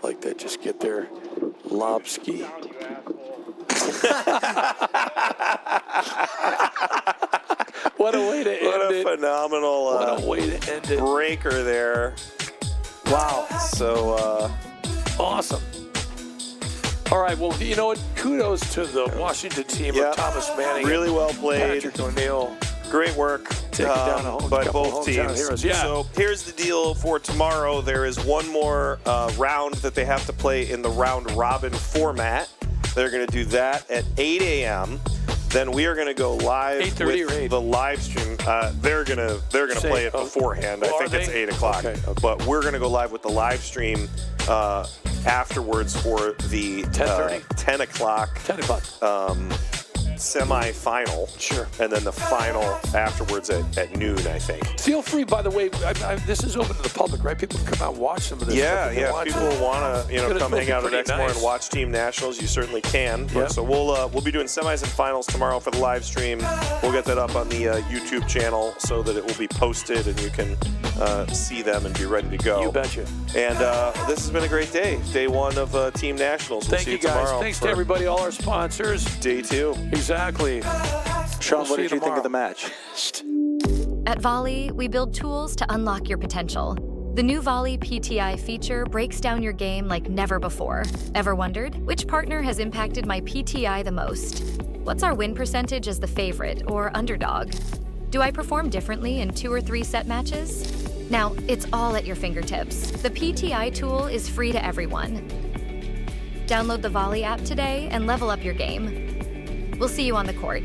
Like that, just get there. Lobski. What a way to end What a it. phenomenal What a way to end it. breaker there. Wow. So, Awesome. All right, well, you know what? Kudos to the Washington team yeah, of Thomas Manning. really and well played. Patrick O'Neill. Great work Taking down a home- by couple both hometown teams. heroes, yeah. So here's the deal for tomorrow. There is one more round that they have to play in the round robin format. They're going to do that at 8 a.m. Then we are going to go live 8:30 with or 8? the live stream. They're gonna Say- play it oh, beforehand. oh, I think are it's they? 8 o'clock. Okay. But we're going to go live with the live stream afterwards for the 10:30? 10 o'clock 10 o'clock. semi-final. Sure. And then the final afterwards at noon, I think. Feel free, by the way, this is open to the public, right? People can come out and watch some of this. Yeah, stuff if they yeah. want If people to. want to, It's come gonna hang out at be Exmoor nice. and watch Team Nationals, you certainly can. Yep. So we'll be doing semis and finals tomorrow for the live stream. We'll get that up on the YouTube channel so that it will be posted and you can see them and be ready to go. You betcha. And this has been a great day. Day 1 of Team Nationals. We'll Thank see you, guys. tomorrow Thanks for to everybody, all our sponsors. Day 2. Exactly. Sean, We'll what see did you think tomorrow. of the match? At Volley, we build tools to unlock your potential. The new Volley PTI feature breaks down your game like never before. Ever wondered, which partner has impacted my PTI the most? What's our win percentage as the favorite or underdog? Do I perform differently in 2 or 3 set matches? Now, it's all at your fingertips. The PTI tool is free to everyone. Download the Volley app today and level up your game. We'll see you on the court.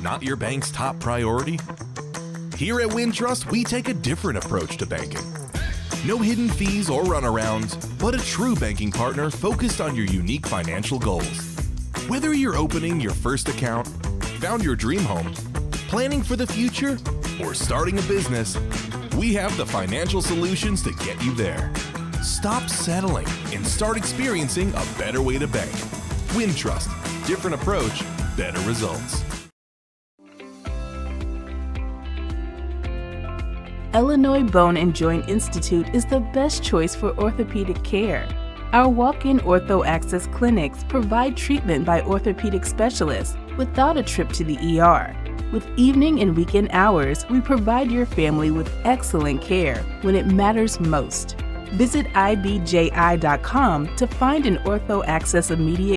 Not your bank's top priority? Here at Wintrust, we take a different approach to banking. No hidden fees or runarounds, but a true banking partner focused on your unique financial goals. Whether you're opening your first account, found your dream home, planning for the future, or starting a business, we have the financial solutions to get you there. Stop settling and start experiencing a better way to bank. Wintrust, different approach, better results. Illinois Bone and Joint Institute is the best choice for orthopedic care. Our walk-in ortho access clinics provide treatment by orthopedic specialists without a trip to the ER. With evening and weekend hours, we provide your family with excellent care when it matters most. Visit ibji.com to find an ortho access immediate